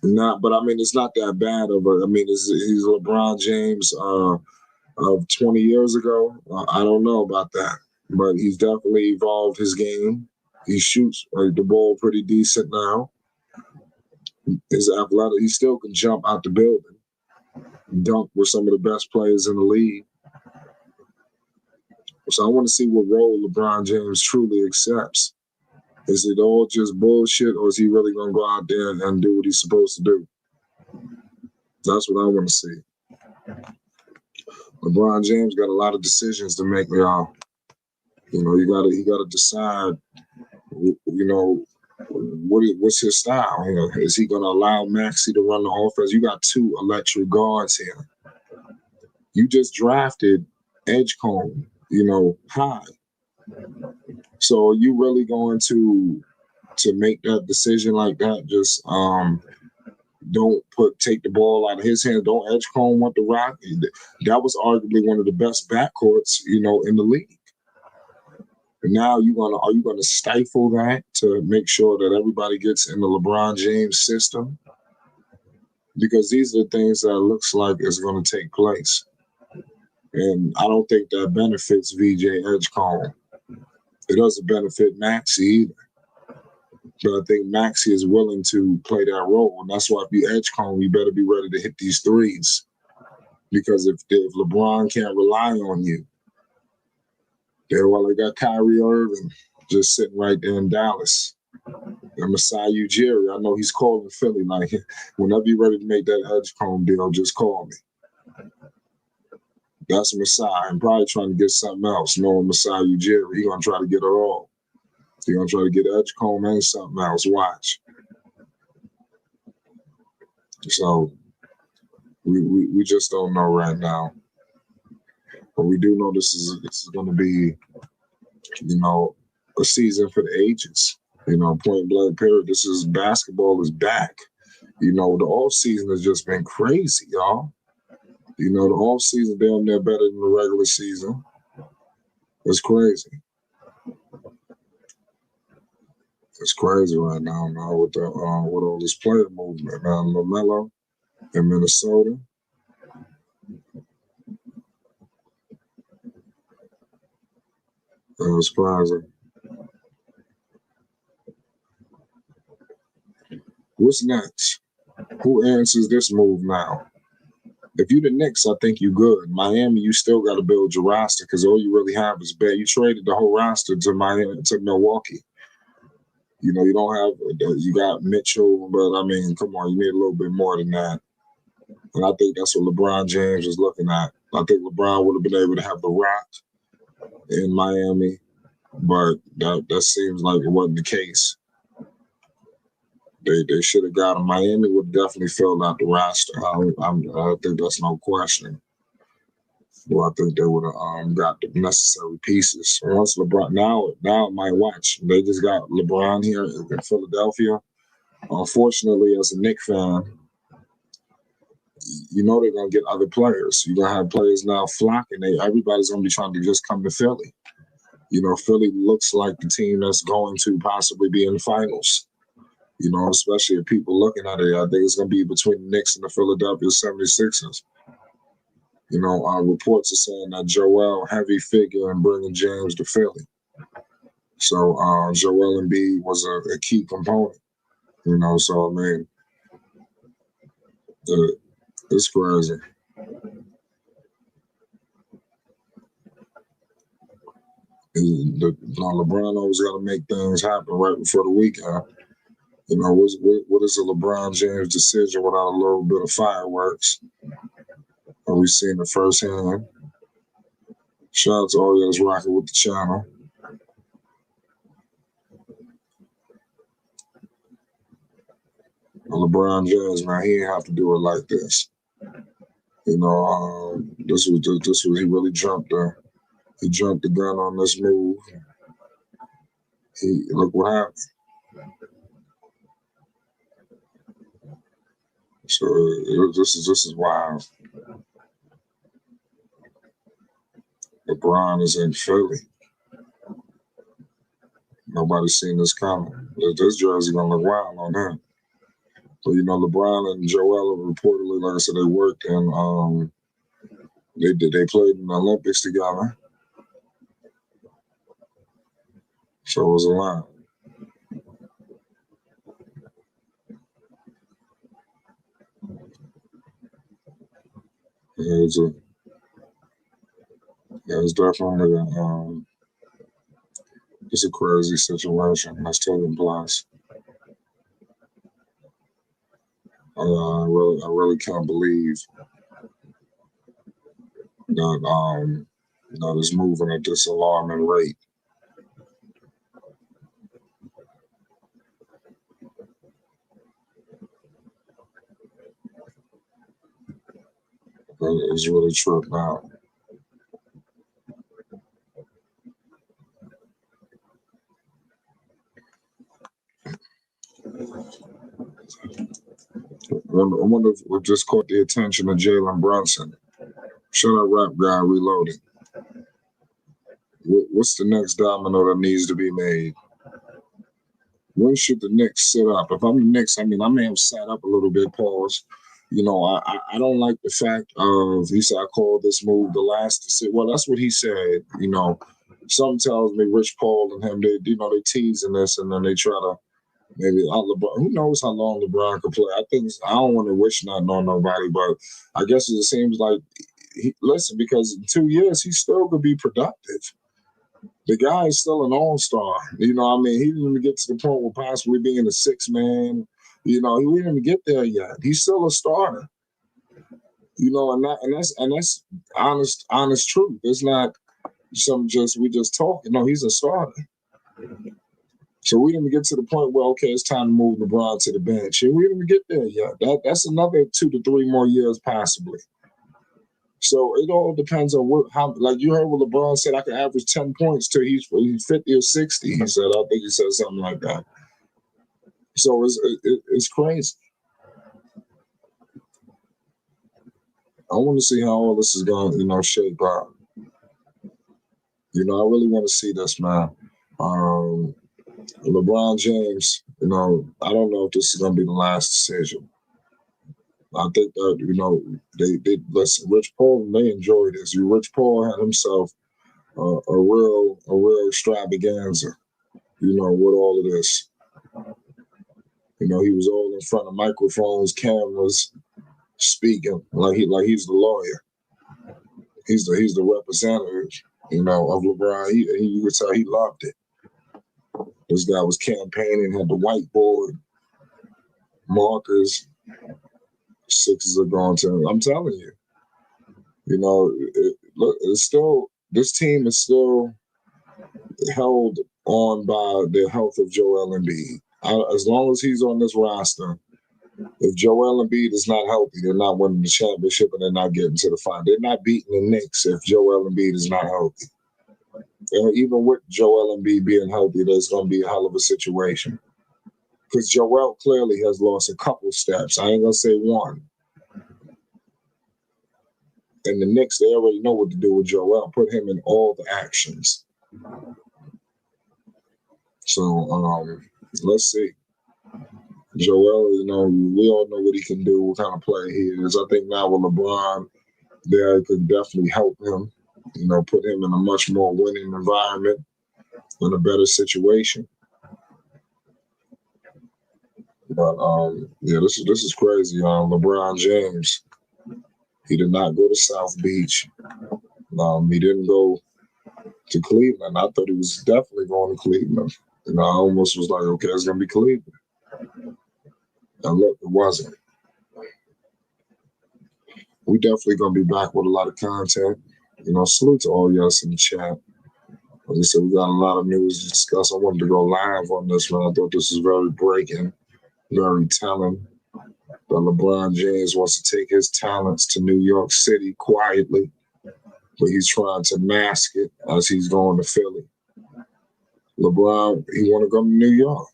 but I mean, it's not that bad of a. I mean, he's LeBron James of 20 years ago. I don't know about that, but he's definitely evolved his game. He shoots the ball pretty decent now. He's athletic. He still can jump out the building, dunk with some of the best players in the league. So I want to see what role LeBron James truly accepts. Is it all just bullshit, or is he really going to go out there and do what he's supposed to do? That's what I want to see. LeBron James got a lot of decisions to make, y'all. You know, he gotta decide. You know, what's his style? You know, is he going to allow Maxey to run the offense? You got two electric guards here. You just drafted Edgecombe, you know, high. So are you really going to make that decision like that? Just don't take the ball out of his hands. Don't Edgecombe want the rock? That was arguably one of the best backcourts, you know, in the league. And now are you gonna stifle that to make sure that everybody gets in the LeBron James system? Because these are the things that it looks like is going to take place. And I don't think that benefits VJ Edgecombe. It doesn't benefit Maxey either. But I think Maxey is willing to play that role. And that's why if you Edgecombe, you better be ready to hit these threes. Because if LeBron can't rely on you, they got Kyrie Irving just sitting right there in Dallas. And Masai Ujiri, I know he's calling Philly. Like, whenever you're ready to make that Edgecombe deal, just call me. That's Masai. I'm probably trying to get something else. Knowing Masai Ujiri, he's going to try to get it all. He's going to try to get Edgecombe and something else. Watch. So, we just don't know right now. But we do know this is going to be, you know, a season for the ages. You know, point blank period. Basketball is back. You know, the off season has just been crazy, y'all. You know, the off season damn near better than the regular season. It's crazy. It's crazy right now, man, with all this player movement, man. LaMelo in Minnesota. It was crazy. What's next? Who answers this move now? If you the Knicks, I think you good. Miami, you still got to build your roster because all you really have is bad. You traded the whole roster to Milwaukee. You know, you don't have you got Mitchell, but I mean, come on, you need a little bit more than that. And I think that's what LeBron James is looking at. I think LeBron would have been able to have the Rock in Miami, but that seems like it wasn't the case. They should have got him. Miami would definitely filled out the roster. I think that's no question. Well, I think they would have got the necessary pieces. Once LeBron, now my watch. They just got LeBron here in Philadelphia. Unfortunately, as a Knicks fan, you know they're gonna get other players. You're gonna have players now flocking. Everybody's gonna be trying to just come to Philly. You know, Philly looks like the team that's going to possibly be in the finals. You know, especially if people looking at it, I think it's going to be between the Knicks and the Philadelphia 76ers. You know, reports are saying that Joel heavy figure in bringing James to Philly. So Joel Embiid was a key component. You know, so I mean, it's crazy. LeBron always got to make things happen right before the weekend. You know, what is a LeBron James decision without a little bit of fireworks? And we've seen it firsthand. Shout out to all that's rocking with the channel. LeBron James, man, he didn't have to do it like this. You know, this was he really jumped the gun on this move. Look what happened. So this is wild. LeBron is in Philly. Nobody nobody's seen this coming. This jersey gonna look wild on him. But LeBron and Joel reportedly, like I said, they worked and they played in the Olympics together. So it was a lot. It was definitely it's a crazy situation. That's taking place. I really can't believe that it's moving at this alarming rate. It's really tripped out. I wonder if we just caught the attention of Jalen Brunson. Shout out Rap Guy Reloading. What's the next domino that needs to be made? When should the Knicks sit up? If I'm the Knicks, I may have sat up a little bit, pause. I don't like the fact of, he said, I called this move the last to sit. Well, that's what he said. Something tells me Rich Paul and him, they teasing this and then they try to maybe LeBron. Who knows how long LeBron could play? I don't want to wish nothing on nobody, but I guess it seems like, because in 2 years, he still could be productive. The guy is still an all-star. He didn't even get to the point where possibly being a six-man. He didn't even get there yet. He's still a starter. And that's honest truth. It's not we just talk. He's a starter. So we didn't get to the point where, okay, it's time to move LeBron to the bench. And we didn't even get there yet. That's another 2 to 3 more years possibly. So it all depends on how, like you heard what LeBron said, I can average 10 points till he's 50 or 60. He said, I think he said something like that. So it's crazy. I want to see how all this is going to, shape out. I really want to see this, man. LeBron James, I don't know if this is going to be the last decision. I think that, they listen, Rich Paul, they enjoy this. Rich Paul had himself a real extravaganza, with all of this. He was all in front of microphones, cameras, speaking like he's the lawyer. He's the representative, of LeBron. You could tell he loved it. This guy was campaigning, had the whiteboard, markers. Sixers are going to. I'm telling you, it's still, this team is still held on by the health of Joel Embiid. As long as he's on this roster, if Joel Embiid is not healthy, they're not winning the championship and they're not getting to the final. They're not beating the Knicks if Joel Embiid is not healthy. And even with Joel Embiid being healthy, there's going to be a hell of a situation. Because Joel clearly has lost a couple steps. I ain't going to say one. And the Knicks, they already know what to do with Joel. Put him in all the actions. So let's see. Joel, we all know what he can do, what kind of player he is. I think now with LeBron, there could definitely help him. Put him in a much more winning environment, in a better situation. But this is crazy. LeBron James, he did not go to South Beach. He didn't go to Cleveland. I thought he was definitely going to Cleveland. I almost was like, okay, it's gonna be Cleveland. And look, it wasn't. We definitely gonna be back with a lot of content. Salute to all y'all in the chat. As I said, we got a lot of news to discuss. I wanted to go live on this one. I thought this was very breaking, very telling. That LeBron James wants to take his talents to New York City quietly, but he's trying to mask it as he's going to Philly. LeBron, he want to go to New York.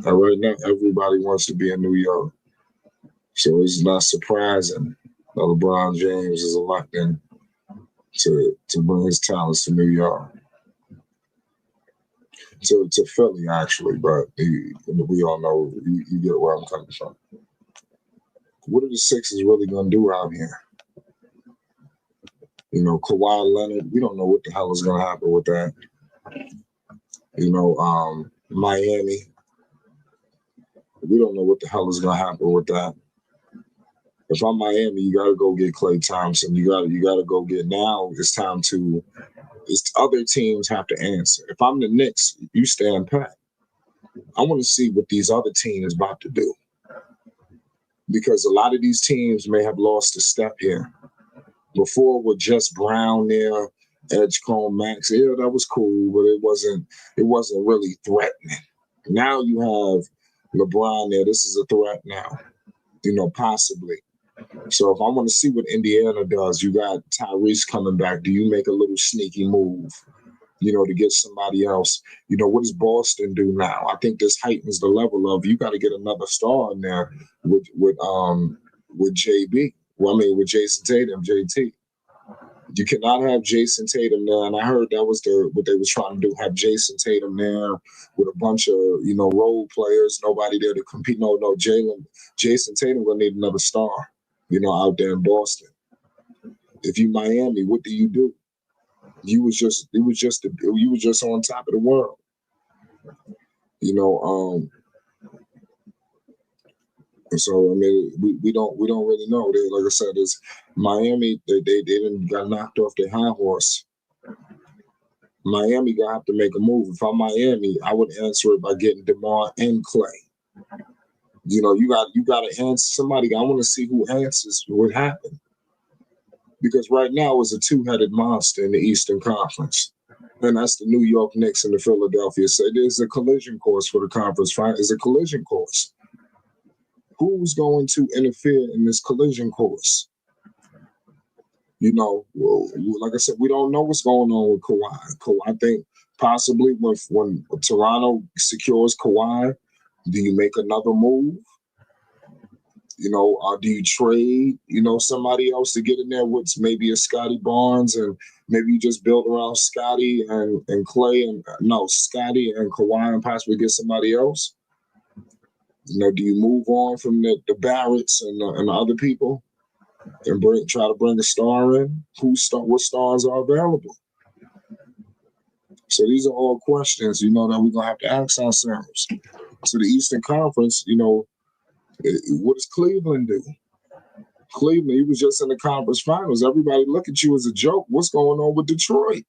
And right now, everybody wants to be in New York. So it's not surprising that LeBron James is electing to bring his talents to New York. to Philly actually, but we all know you get where I'm coming from. What are the Sixers really gonna do out here? Kawhi Leonard, we don't know what the hell is gonna happen with that. Miami, we don't know what the hell is gonna happen with that. If I'm Miami, you gotta go get Klay Thompson. You gotta go get now. It's time to. It's other teams have to answer. If I'm the Knicks, you stand pat. I want to see what these other teams about to do because a lot of these teams may have lost a step here. Before with just Brown there, Edgecombe, Max, yeah, that was cool, but it wasn't really threatening. Now you have LeBron there. This is a threat now, possibly. So if I want to see what Indiana does, you got Tyrese coming back. Do you make a little sneaky move, to get somebody else? What does Boston do now? I think this heightens the level of you got to get another star in there with JB. Well, I mean with Jason Tatum, JT. You cannot have Jason Tatum there, and I heard that was what they was trying to do. Have Jason Tatum there with a bunch of role players, nobody there to compete. No, Jason Tatum gonna need another star, out there in Boston. If you Miami, what do? You was just on top of the world. So I mean, we don't really know. Like I said, is Miami they didn't got knocked off their high horse. Miami gonna have to make a move. If I'm Miami, I would answer it by getting DeMar and Klay. You got to answer somebody. I want to see who answers what happened because right now it's a two-headed monster in the Eastern Conference. And that's the New York Knicks and the Philadelphia. So there's a collision course for the conference. It's a collision course. Who's going to interfere in this collision course? Like I said, we don't know what's going on with Kawhi. I think possibly when Toronto secures Kawhi, do you make another move? Do you trade, somebody else to get in there with maybe a Scotty Barnes and maybe you just build around Scotty and Klay Scotty and Kawhi and possibly get somebody else? Do you move on from the Barretts and the other people and try to bring a star in? What stars are available? So these are all questions, that we're gonna have to ask ourselves. So the Eastern Conference, what does Cleveland do? Cleveland, he was just in the conference finals. Everybody look at you as a joke. What's going on with Detroit?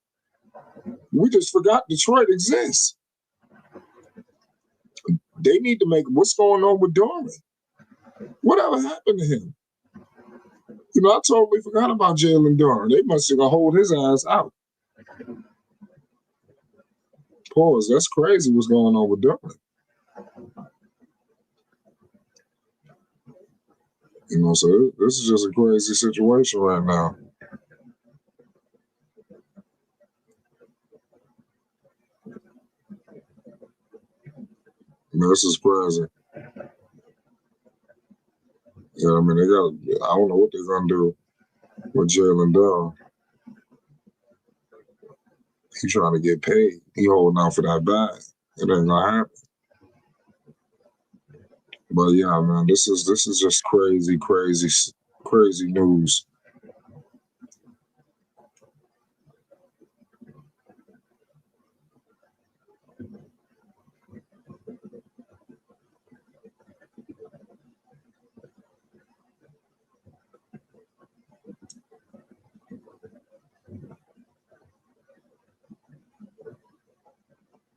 We just forgot Detroit exists. They need to make what's going on with Dorman. Whatever happened to him? I totally forgot about Jalen Duren. They must have gonna hold his ass out. Pause. That's crazy what's going on with Duren. So this is just a crazy situation right now. This is crazy. Yeah, I mean, I don't know what they're going to do with Jalen Duren. He's trying to get paid. He holding out for that bag. It ain't going to happen. But yeah, man, this is just crazy news.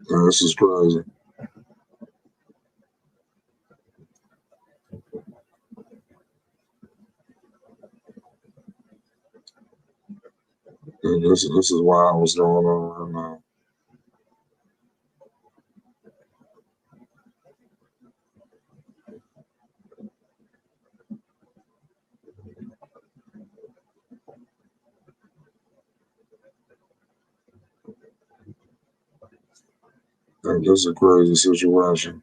This is crazy. This is why I was going on right now. This is a crazy situation.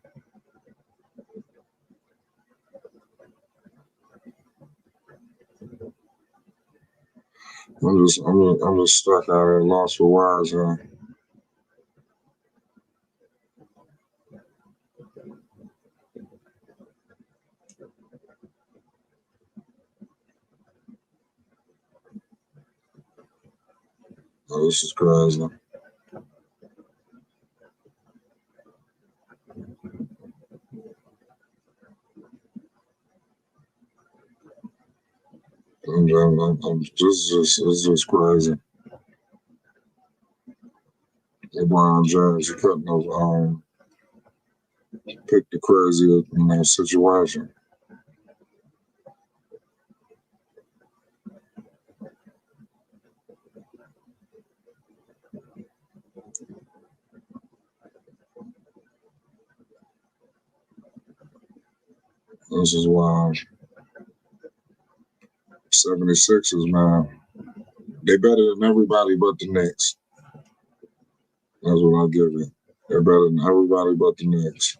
I'm just stuck out at lost for words, huh? Oh, this is crazy. This is just crazy. LeBron James, he couldn't have picked the crazier, situation. This is wild. 76ers, man. They better than everybody but the Knicks. That's what I'll give you. They're better than everybody but the Knicks.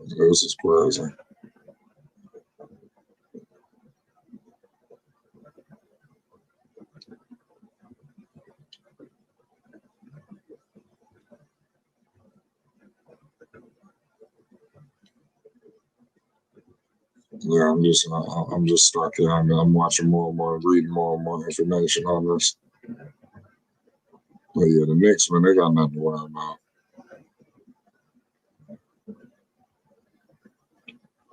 This is crazy. Yeah, I'm just stuck here. I'm watching more and more, reading more and more information on this. But yeah, the Knicks, man, they got nothing to worry about.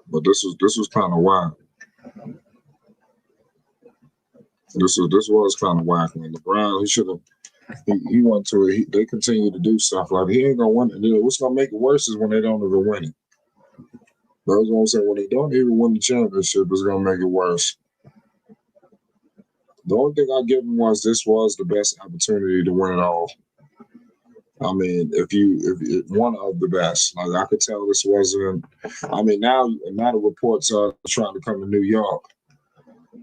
But this was kind of whack. This was kind of whack. Man, LeBron, he should have. He went to it. They continue to do stuff like he ain't gonna win it. What's gonna make it worse is when they don't even win it. That's what I'm saying. When they don't even win the championship, it's gonna make it worse. The only thing I give him was this was the best opportunity to win it all. I mean, if one of the best, like I could tell this wasn't. I mean, now the reports are trying to come to New York,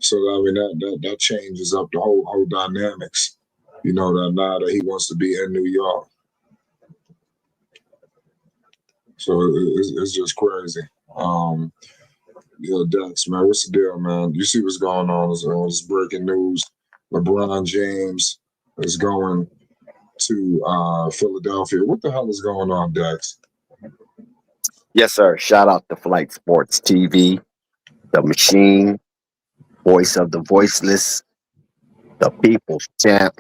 so I mean that changes up the whole dynamics. That now that he wants to be in New York, so it's just crazy. Um, Dex, man, what's the deal, man? You see what's going on? It's breaking news. LeBron James is going to Philadelphia. What the hell is going on, Dex? Yes, sir. Shout out to Flight Sports TV, the machine, voice of the voiceless, the people's champ,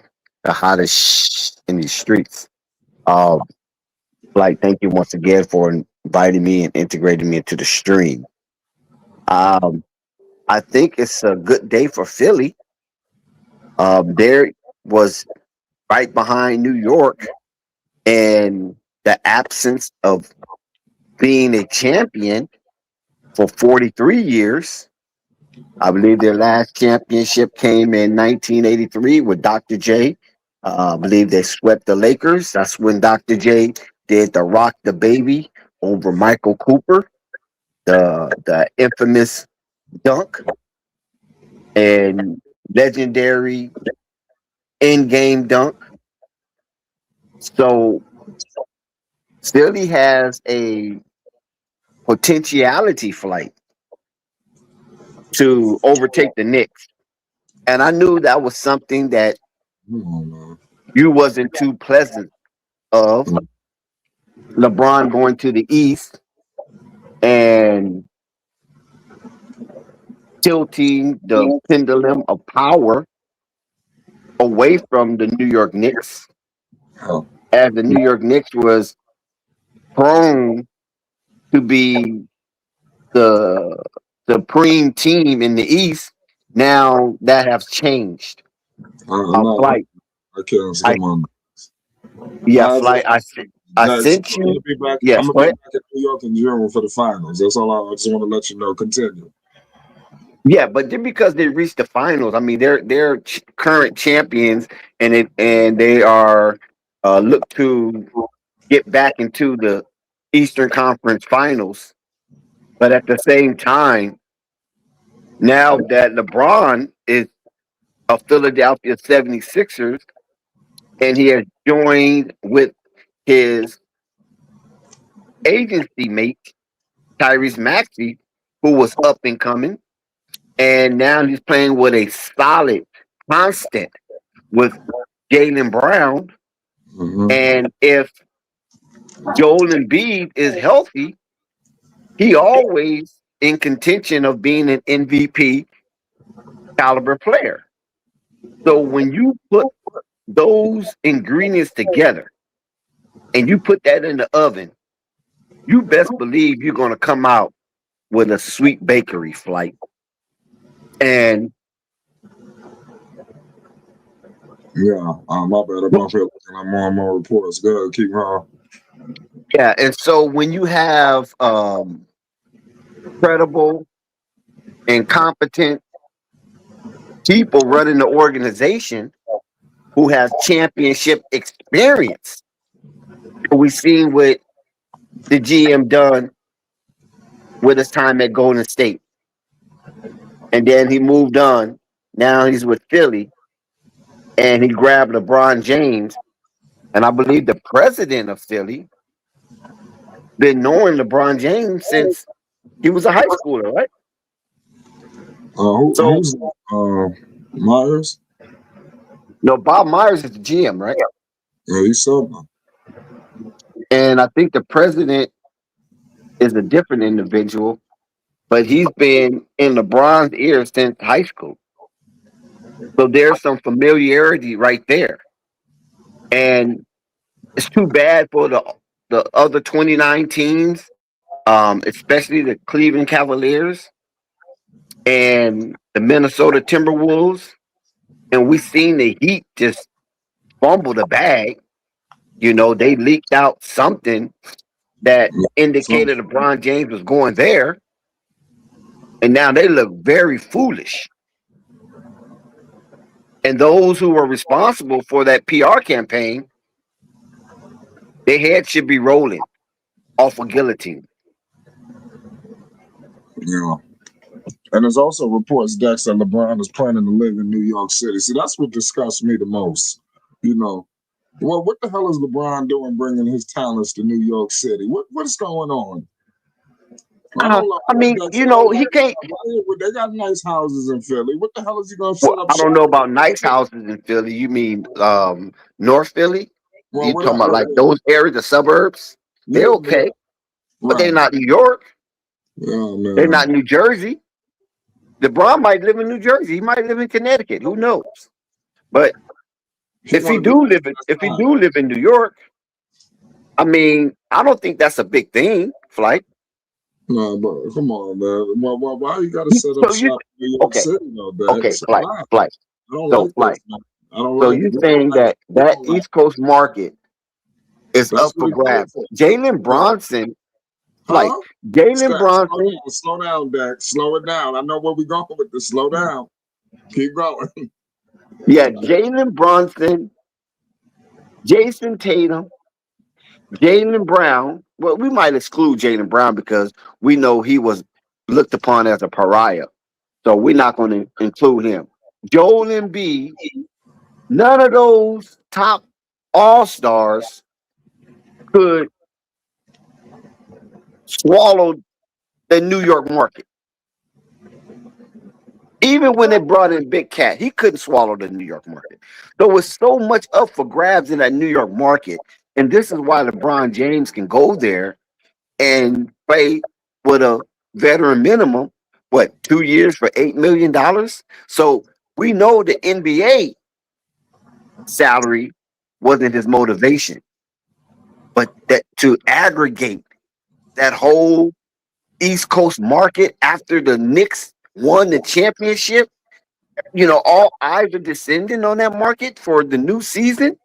the hottest in these streets. Um, Flight, thank you once again for inviting me and integrating me into the stream. Um, I think it's a good day for Philly. There was right behind New York, and the absence of being a champion for 43 years. I believe their last championship came in 1983 with Dr. J. I believe they swept the Lakers. That's when Dr. J did the Rock the Baby over Michael Cooper, the infamous dunk and legendary in game dunk. So Philly has a potentiality flight to overtake the Knicks. And I knew that was something that Man. you wasn't too pleasant of. LeBron going to the East and tilting the pendulum of power away from the New York Knicks, Oh, as the New York Knicks was prone to be the supreme team in the East. Now that has changed. I'm not. Flight, I can't. I Come on. yeah, I, flight. I Dex, sent I'm gonna you. be back. I'm Yes, gonna go be ahead. back in New York in June for the finals. That's all. I just want to let you know. Continue. Yeah, but just because they reached the finals, I mean they're current champions, and they are look to get back into the Eastern Conference Finals. But at the same time, now that LeBron is a Philadelphia 76ers and he has joined with his agency mate Tyrese Maxey, who was up and coming, and now he's playing with a solid, constant with Jaylen Brown. Mm-hmm. And if Joel Embiid is healthy, he always in contention of being an MVP caliber player. So when you put those ingredients together and you put that in the oven, you best believe you're going to come out with a sweet bakery flight. And Yeah, my bad. I'm up here looking at more and more reports. Go ahead, keep on. yeah, and so when you have credible and competent people running the organization who has championship experience, we've seen what the GM done with his time at Golden State. And then he moved on. Now he's with Philly and he grabbed LeBron James. And I believe the president of Philly been knowing LeBron James since he was a high schooler, right? So Who's Myers? no, Bob Myers is the GM, right? Yeah, he's something. And I think the president is a different individual, but he's been in LeBron's ear since high school. So there's some familiarity right there. And it's too bad for the other 29 teams, especially the Cleveland Cavaliers and the Minnesota Timberwolves. And we've seen the Heat just fumble the bag. You know, they leaked out something that indicated LeBron James was going there. And now they look very foolish. And those who were responsible for that PR campaign, their head should be rolling off a guillotine. Yeah. And there's also reports, Dex, that LeBron is planning to live in New York City. See, that's what disgusts me the most. You know, well, what the hell is LeBron doing bringing his talents to New York City? What is going on? I mean, you know, he can't. They got nice houses in Philly. What the hell is he going to Well, set up I don't shop? know about nice houses in Philly. You mean North Philly? Well, You talking about like whatever. those areas, the suburbs? They're Yeah, okay, but they're right. not New York. Yeah, They're man. not New Jersey. LeBron might live in New Jersey. He might live in Connecticut. Who knows? But if he do live in New York, I mean, I don't think that's a big thing. Flight. No, but come on, man. Why you got to set up So you shop in New York okay? City, though, Okay, Dex? flight, Why? flight. I don't So like this, flight. man. I don't So like you it. We don't saying like it. We that don't like East Coast market is That's up what for he paid grabs? for. Jalen Bronson, like Huh? Jalen Bronson, Slow down, Dex. Slow it down. I know where we're going with this. Slow down. Keep going. yeah, Jalen Bronson, Jason Tatum, Jalen Brown. Well, we might exclude Jalen Brown because we know he was looked upon as a pariah. So we're not going to include him. Joel Embiid, none of those top all stars could swallow the New York market. Even when they brought in Big Cat, he couldn't swallow the New York market. There was so much up for grabs in that New York market. And this is why LeBron James can go there and play with a veteran minimum, what, 2 years for $8 million? So we know the NBA salary wasn't his motivation, but that to aggregate that whole East Coast market after the Knicks won the championship, you know, all eyes are descending on that market for the new season.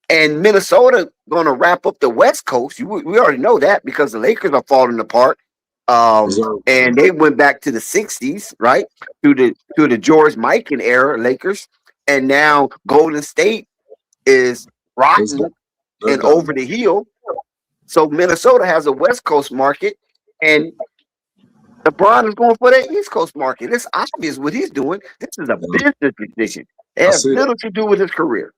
And Minnesota going to wrap up the West Coast. We already know that because the Lakers are falling apart. And they went back to the '60s, right? To the George Mikan era Lakers, and now Golden State is rotten and over the hill. So Minnesota has a West Coast market, and LeBron is going for that East Coast market. It's obvious what he's doing. This is a business decision. It has little to do with his career.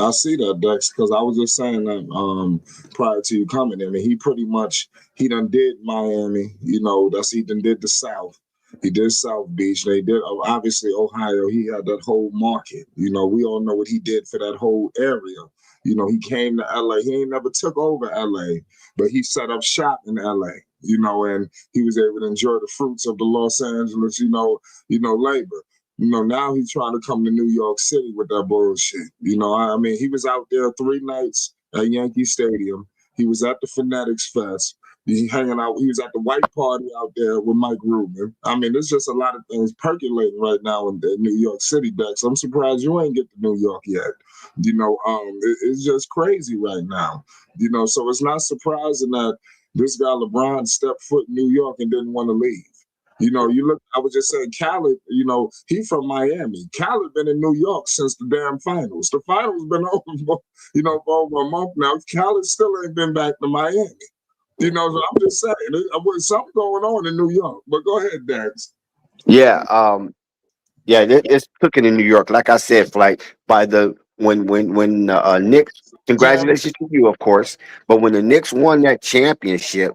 I see that, Dex, because I was just saying that prior to you coming in, he pretty much he done did Miami, you know, he done did the South. He did South Beach. They did obviously Ohio. He had that whole market. We all know what he did for that whole area. He came to LA. He ain't never took over LA, but he set up shop in LA. And he was able to enjoy the fruits of the Los Angeles, labor. Now he's trying to come to New York City with that bullshit. I mean, he was out there 3 nights at Yankee Stadium. He was at the Phonetics Fest. He hanging out. He was at the white party out there with Mike Rubin. I mean, there's just a lot of things percolating right now in New York City, Dex. I'm surprised you ain't get to New York yet. It's just crazy right now. So it's not surprising that this guy LeBron stepped foot in New York and didn't want to leave. You look. I was just saying, Khaled. He from Miami. Khaled been in New York since the damn finals. The finals been over, for over a month now. Khaled still ain't been back to Miami. So I'm just saying, there's something going on in New York. But go ahead, Dax. Yeah, it's cooking in New York. Like I said, like by the when Knicks. Congratulations to you, of course. But when the Knicks won that championship,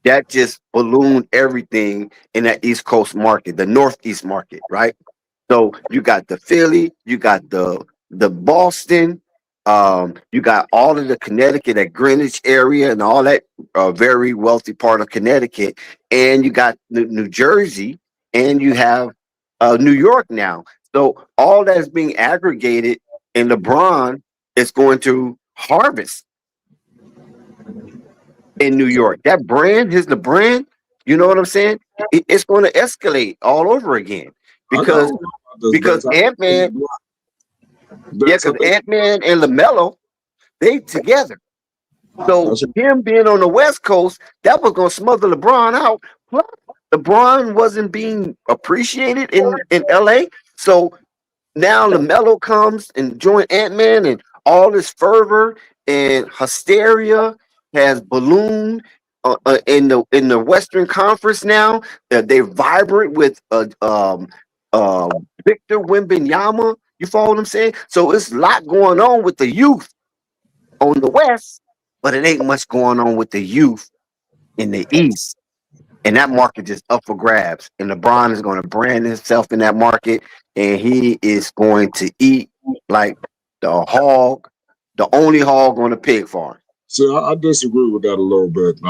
that just ballooned everything in that East Coast market, the Northeast market, right? So you got the Philly, you got the Boston, you got all of the Connecticut, that Greenwich area, and all that very wealthy part of Connecticut, and you got New Jersey, and you have New York now. So all that's being aggregated, and LeBron is going to harvest in New York. That brand, the brand, you know what I'm saying? It's going to escalate all over again I because don't know about this, because Dex. I Ant think Man, yeah, Dex, I because think Ant Man and LaMelo, they together. So that's him being on the West Coast, that was going to smother LeBron out. Plus, LeBron wasn't being appreciated in LA. So now LaMelo comes and join Ant-Man, and all this fervor and hysteria has ballooned in the Western Conference now. They're vibrant with Victor Wembanyama. You follow what I'm saying? So it's a lot going on with the youth on the West, but it ain't much going on with the youth in the East. And that market is up for grabs. And LeBron is going to brand himself in that market, and he is going to eat like the hog, the only hog on the pig farm. so I disagree with that a little bit.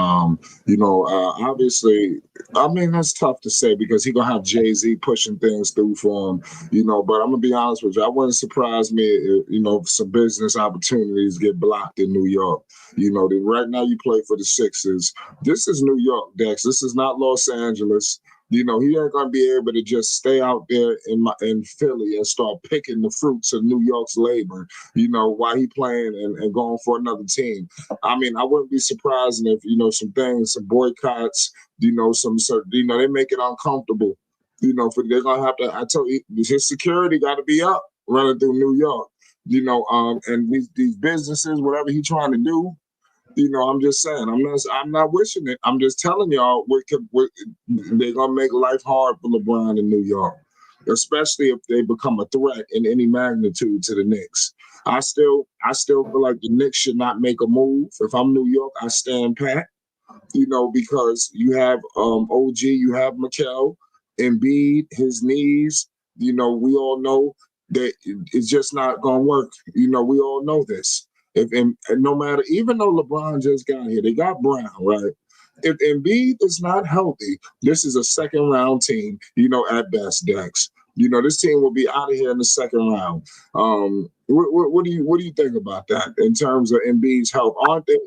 Obviously, I mean that's tough to say because he gonna have Jay-Z pushing things through for him. But I'm gonna be honest with you, I wouldn't surprise me if some business opportunities get blocked in New York. Right now you play for the Sixers. This is New York, Dex. This is not Los Angeles. He ain't gonna be able to just stay out there in Philly and start picking the fruits of New York's labor. While he playing and going for another team. I mean, I wouldn't be surprised if some things, some boycotts, some certain, they make it uncomfortable. For they're gonna have to. I tell you, his security got to be up running through New York. And these businesses, whatever he's trying to do. I'm just saying. I'm not wishing it. I'm just telling y'all, they're gonna make life hard for LeBron in New York, especially if they become a threat in any magnitude to the Knicks. I still feel like the Knicks should not make a move. If I'm New York, I stand pat. Because you have OG, you have Mikel, Embiid, his knees. We all know that it's just not gonna work. We all know this. If and no matter, even though LeBron just got here, they got Brown, right? If Embiid is not healthy, this is a second round team, at best, Dex. This team will be out of here in the second round. What do you think about that in terms of Embiid's health? Aren't they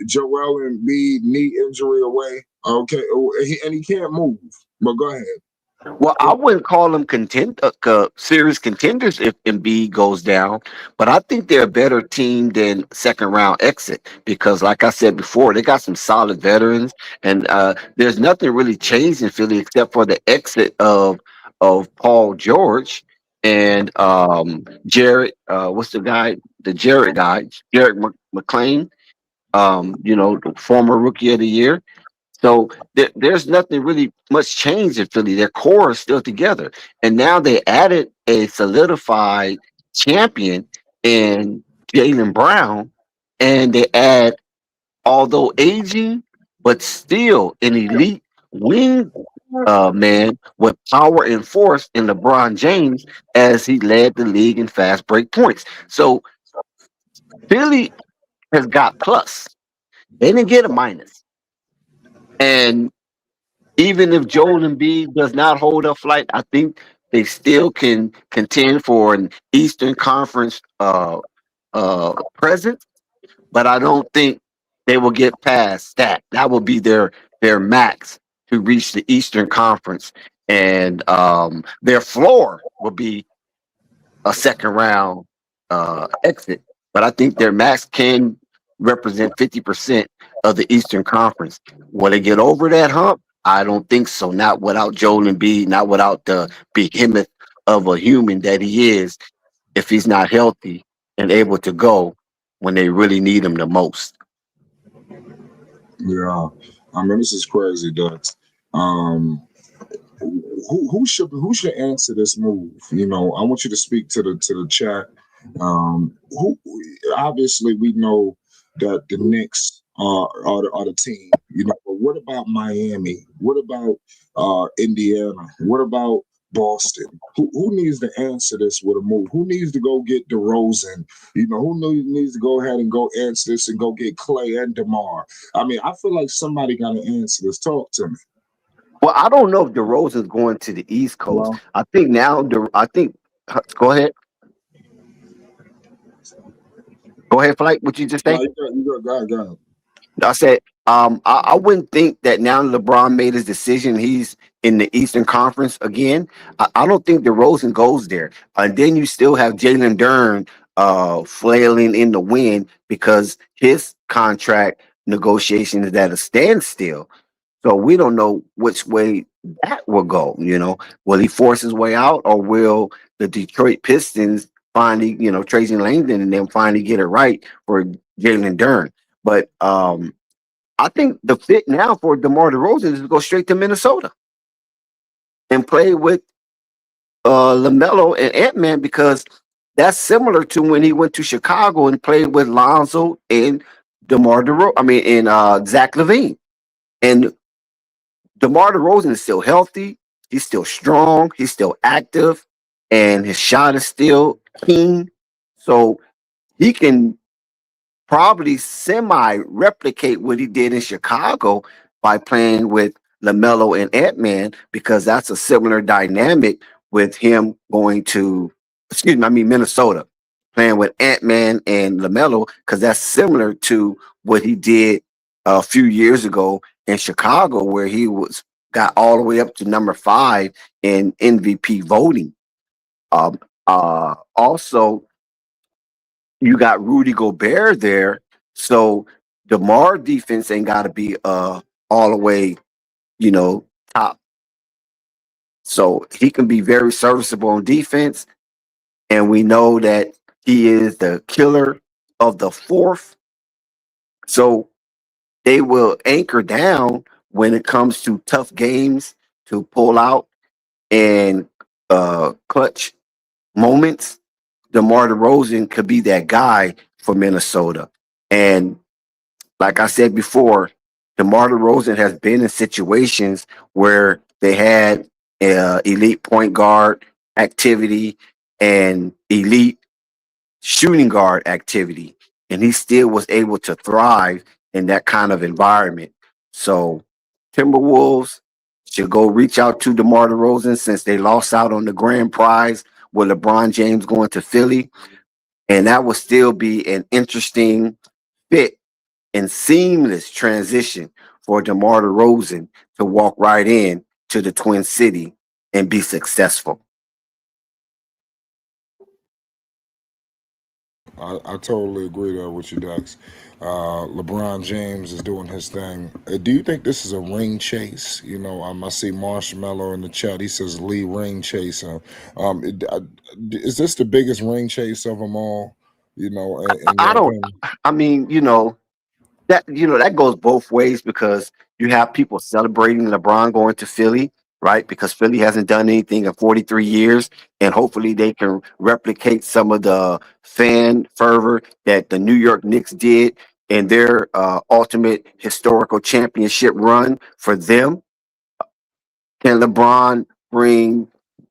Joel Embiid knee injury away? Okay, and he can't move. But go ahead. Well, I wouldn't call them serious contenders if Embiid goes down, but I think they're a better team than second round exit because, like I said before, they got some solid veterans, and there's nothing really changed in Philly except for the exit of Paul George and Jared. What's the guy? The Jared guy, Jared McLean. The former Rookie of the Year. So there's nothing really much change in Philly. Their core is still together, and now they added a solidified champion in Jalen Brown, and they although aging, but still an elite wing man with power and force in LeBron James as he led the league in fast break points. So Philly has got plus. They didn't get a minus. And even if Joel Embiid does not hold up flight, I think they still can contend for an Eastern Conference presence. But I don't think they will get past that. That will be their max to reach the Eastern Conference, and their floor will be a second round exit. But I think their max can represent 50% of the Eastern Conference. Will they get over that hump? I don't think so. Not without Joel Embiid, not without the behemoth of a human that he is. If he's not healthy and able to go when they really need him the most. Yeah, I mean this is crazy, Dux. Um, who should answer this move? You know, I want you to speak to the chat. Who obviously we know that the Knicks are the team. You know, but what about Miami? What about Indiana? What about Boston? Who needs to answer this with a move? Who needs to go get DeRozan? You know, needs to go ahead and go answer this and go get Clay and DeMar? I mean, I feel like somebody got to answer this. Talk to me. Well, I don't know if DeRozan's going to the East Coast. Well, I think now, I think, go ahead. Go ahead, Flight. What you just no, say? you got. I said, I wouldn't think that now LeBron made his decision, he's in the Eastern Conference again. I don't think DeRozan goes there. And then you still have Jalen Dern flailing in the wind because his contract negotiation is at a standstill. So we don't know which way that will go. Will he force his way out, or will the Detroit Pistons finally, Tracy Langdon and them finally get it right for Jalen Dern? But I think the fit now for DeMar DeRozan is to go straight to Minnesota and play with LaMelo and Ant-Man, because that's similar to when he went to Chicago and played with Lonzo and DeMar DeRozan. I mean, and Zach LaVine. And DeMar DeRozan is still healthy. He's still strong. He's still active, and his shot is still keen. So he can probably semi replicate what he did in Chicago by playing with LaMelo and Ant-Man, because that's a similar dynamic with him going to, Minnesota, playing with Ant-Man and LaMelo, because that's similar to what he did a few years ago in Chicago, where he got all the way up to number 5 in MVP voting. Um, Also, you got Rudy Gobert there, so DeMar defense ain't got to be all the way, you know, top. So he can be very serviceable on defense, and we know that he is the killer of the fourth. So they will anchor down when it comes to tough games to pull out and clutch moments. DeMar DeRozan could be that guy for Minnesota. And like I said before, DeMar DeRozan has been in situations where they had elite point guard activity and elite shooting guard activity, and he still was able to thrive in that kind of environment. So Timberwolves should go reach out to DeMar DeRozan, since they lost out on the grand prize with LeBron James going to Philly, and that will still be an interesting fit and seamless transition for DeMar DeRozan to walk right in to the Twin City and be successful. I totally agree there with you, Dex. LeBron James is doing his thing. Do you think this is a ring chase? You know, I see Marshmallow in the chat. He says Lee ring chaser. Is this the biggest ring chase of them all? You know, in I your don't. opinion? I mean, that goes both ways, because you have people celebrating LeBron going to Philly, right? Because Philly hasn't done anything in 43 years, and hopefully they can replicate some of the fan fervor that the New York Knicks did in their ultimate historical championship run for them. Can LeBron bring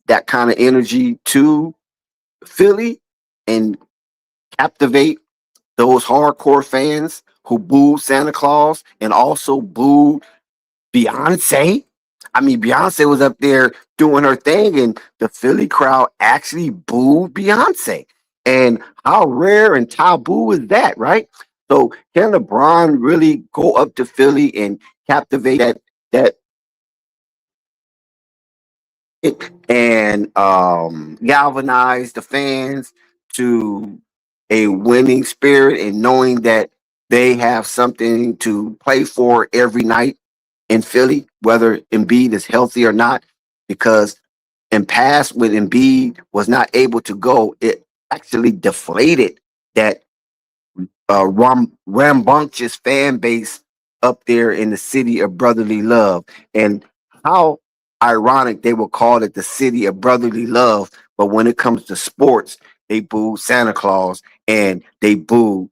that kind of energy to Philly and captivate those hardcore fans who booed Santa Claus and also booed Beyonce? I mean, Beyonce was up there doing her thing, and the Philly crowd actually booed Beyonce. And how rare and taboo is that, right? So can LeBron really go up to Philly and captivate that and galvanize the fans to a winning spirit and knowing that they have something to play for every night in Philly, whether Embiid is healthy or not? Because in past, when Embiid was not able to go, it actually deflated that rambunctious fan base up there in the city of brotherly love. And how ironic they will call it the city of brotherly love, but when it comes to sports, they boo Santa Claus and they boo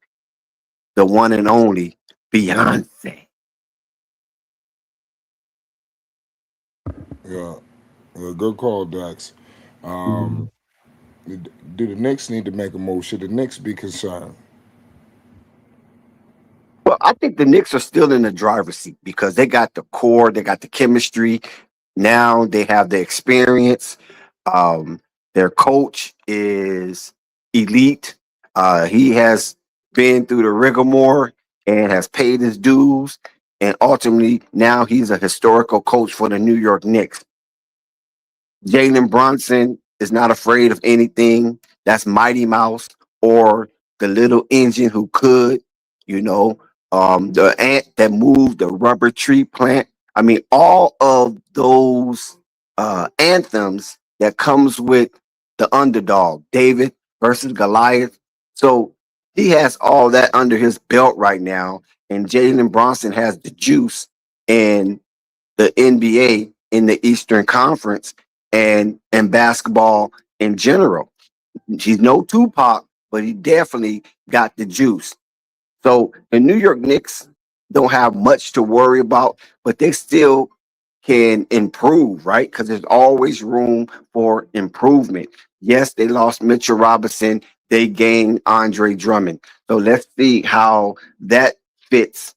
the one and only Beyonce. Yeah, good call, Dax. Um, do the Knicks need to make a move? Should the Knicks be concerned? Well, I think the Knicks are still in the driver's seat because they got the core, they got the chemistry. Now they have the experience. Um, their coach is elite. He has been through the rigmarole and has paid his dues. And ultimately, now he's a historical coach for the New York Knicks. Jalen Brunson is not afraid of anything. That's Mighty Mouse or the little engine who could, you know, the ant that moved the rubber tree plant. I mean, all of those anthems that comes with the underdog, David versus Goliath. So he has all that under his belt right now, and Jalen Bronson has the juice. And the NBA in the Eastern Conference and basketball in general. He's no Tupac, but he definitely got the juice. So the New York Knicks don't have much to worry about, but they still can improve, right? Because there's always room for improvement. Yes, they lost Mitchell Robinson. They gained Andre Drummond. So let's see how that fits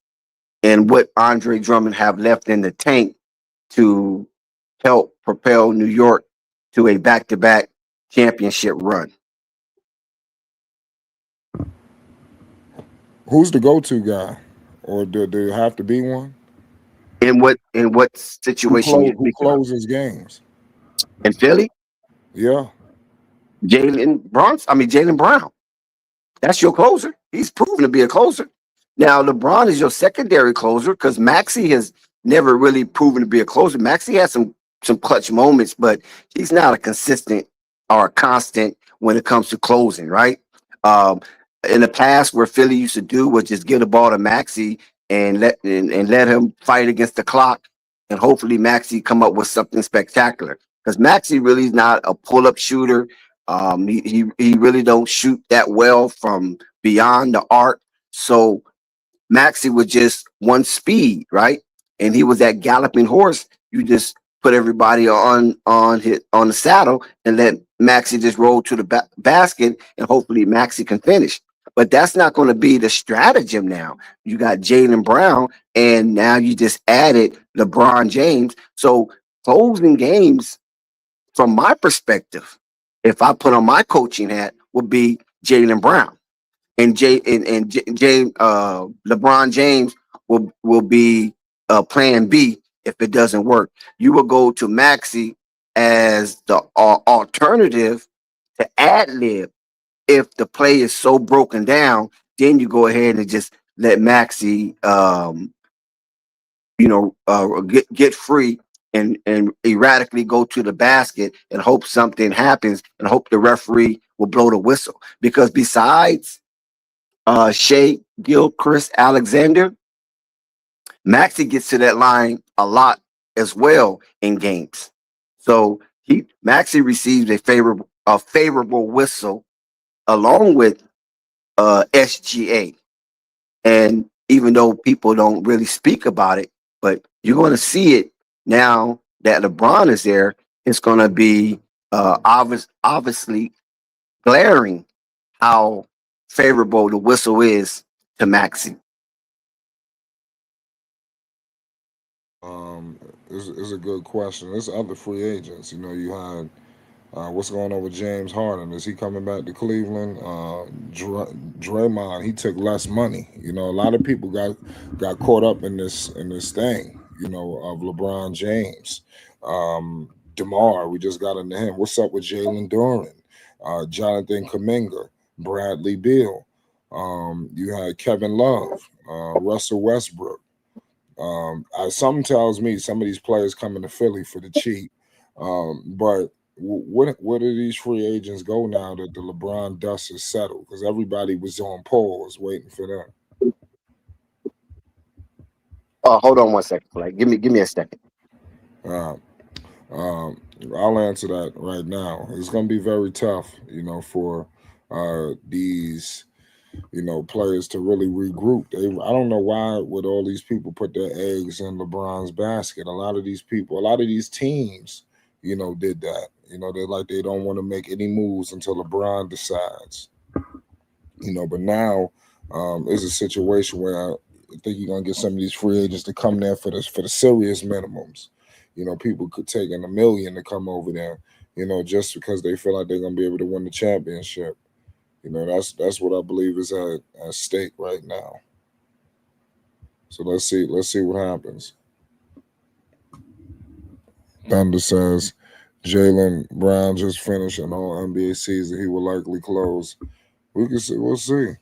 and what Andre Drummond have left in the tank to help propel New York to a back-to-back championship run. Who's the go-to guy, or do there have to be one? In what situation you Who speaking of? closes games? In Philly, Yeah, Jalen Brown. That's your closer. He's proven to be a closer. Now LeBron is your secondary closer because Maxi has never really proven to be a closer. Maxi has some clutch moments, but he's not a consistent or a constant when it comes to closing, right? Um, in the past, where Philly used to do was just give the ball to Maxi and let him fight against the clock, and hopefully Maxi come up with something spectacular. Because Maxi really is not a pull up shooter. He really don't shoot that well from beyond the arc. So Maxie was just one speed, right? And he was that galloping horse. You just put everybody on the saddle and let Maxie just roll to the basket, and hopefully Maxie can finish. But that's not going to be the stratagem now. You got Jalen Brown, and now you just added LeBron James. So closing games, from my perspective, if I put on my coaching hat, would be Jalen Brown and LeBron James will be plan B if it doesn't work. You will go to Maxi as the alternative to ad lib if the play is so broken down. Then you go ahead and just let Maxi, get free and erratically go to the basket and hope something happens and hope the referee will blow the whistle. Because besides Shea Chris Alexander, Maxi gets to that line a lot as well in games. So Maxi receives a favorable whistle along with SGA. And even though people don't really speak about it, but you're going to see it now that LeBron is there, it's going to be obviously glaring how favorable the whistle is to Maxi. Um, is a good question. There's other free agents. You know, you had what's going on with James Harden? Is he coming back to Cleveland? Draymond, he took less money. You know, a lot of people got caught up in this thing. You know, of LeBron James, Demar. We just got into him. What's up with Jalen Duran, Jonathan Kuminga, Bradley Beal? You had Kevin Love, Russell Westbrook. Something tells me some of these players coming to Philly for the cheap. But where do these free agents go now that the LeBron dust is settled? Because everybody was on pause waiting for them. Hold on one second, Blake. Give me a second. Uh, I'll answer that right now. It's going to be very tough, you know, for these players to really regroup. I don't know why would all these people put their eggs in LeBron's basket. A lot of these people, a lot of these teams, did that. They don't want to make any moves until LeBron decides. But now it's a situation where I think you're gonna get some of these free agents to come there for the serious minimums. People could take in $1 million to come over there, just because they feel like they're gonna be able to win the championship. That's what I believe is at stake right now. So let's see what happens. Thunder says Jalen Brown just finished an All NBA season. He will likely close. We can see. We'll see.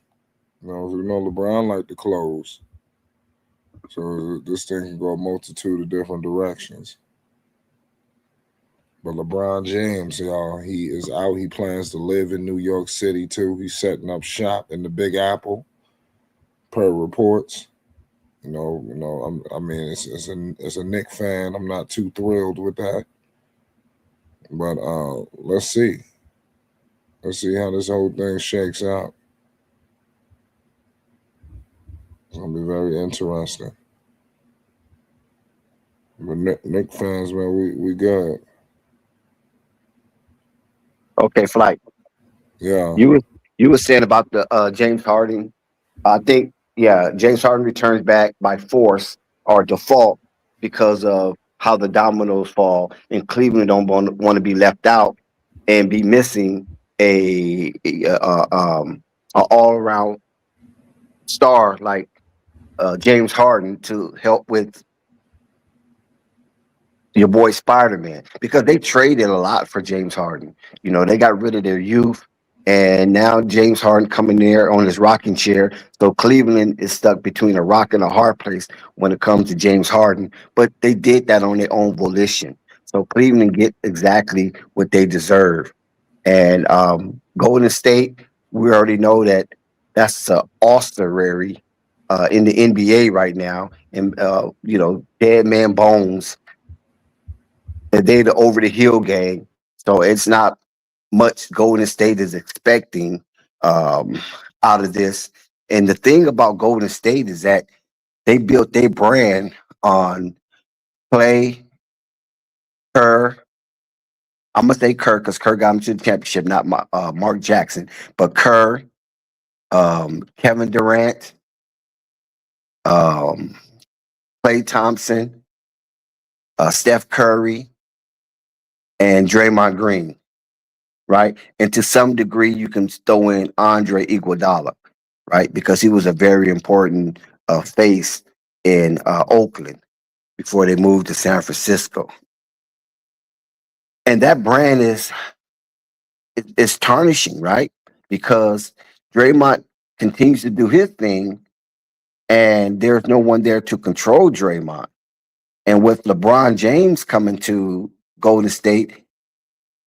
We know LeBron like to close, so this thing can go a multitude of different directions. But LeBron James, y'all, he is out. He plans to live in New York City too. He's setting up shop in the Big Apple, per reports. I mean, it's a Knick fan. I'm not too thrilled with that, but let's see. Let's see how this whole thing shakes out. It's gonna be very interesting. But Knick fans, man, we good. Okay, Flight. Yeah. You were saying about the James Harden. I think, yeah, James Harden returns back by force or default because of how the dominoes fall, and Cleveland don't want to be left out and be missing a all around star like James Harden to help with your boy Spider Man, because they traded a lot for James Harden. They got rid of their youth, and now James Harden coming there on his rocking chair. So Cleveland is stuck between a rock and a hard place when it comes to James Harden. But they did that on their own volition. So Cleveland get exactly what they deserve. And Golden State, we already know that that's an ossuary in the NBA right now, and dead man bones, that they the over the hill gang. So it's not much Golden State is expecting um, out of this. And the thing about Golden State is that they built their brand on Clay, Kerr. I'm gonna say Kerr because Kerr got him to the championship, not Mark Jackson, but Kerr, Kevin Durant, um, Clay Thompson, Steph Curry, and Draymond Green. Right? And to some degree, you can throw in Andre Iguodala, right? Because he was a very important face in Oakland before they moved to San Francisco. And that brand is tarnishing, right? Because Draymond continues to do his thing, and there's no one there to control Draymond. And with LeBron James coming to Golden State,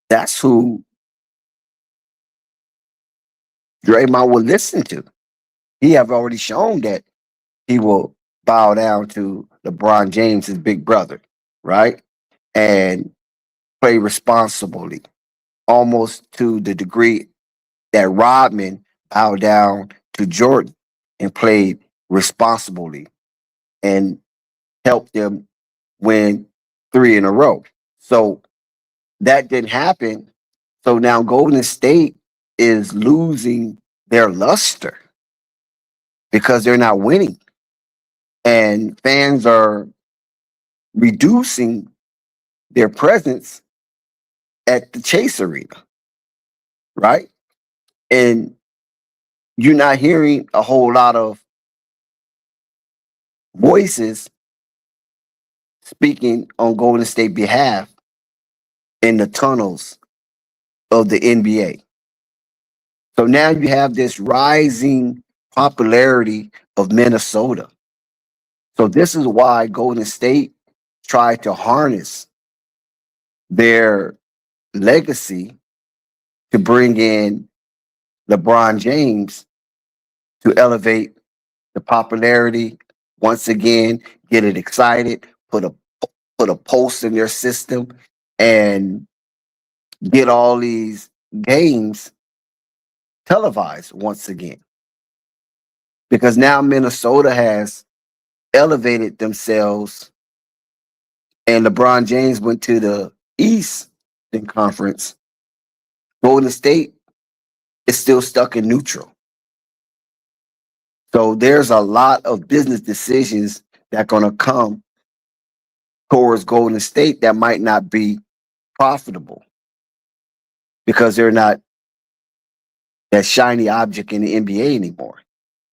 that's who Draymond will listen to. He have already shown that he will bow down to LeBron James, his big brother, right? And play responsibly, almost to the degree that Rodman bowed down to Jordan and played responsibly and helped them win three in a row. So that didn't happen. So now Golden State is losing their luster because they're not winning. And fans are reducing their presence at the Chase Arena, right? And you're not hearing a whole lot of voices speaking on Golden State behalf in the tunnels of the NBA. So now you have this rising popularity of Minnesota. So this is why Golden State tried to harness their legacy to bring in LeBron James to elevate the popularity once again, get it excited, put a pulse in their system, and get all these games televised once again. Because now Minnesota has elevated themselves, and LeBron James went to the Eastern Conference. Golden State is still stuck in neutral. So there's a lot of business decisions that are going to come towards Golden State that might not be profitable because they're not that shiny object in the NBA anymore.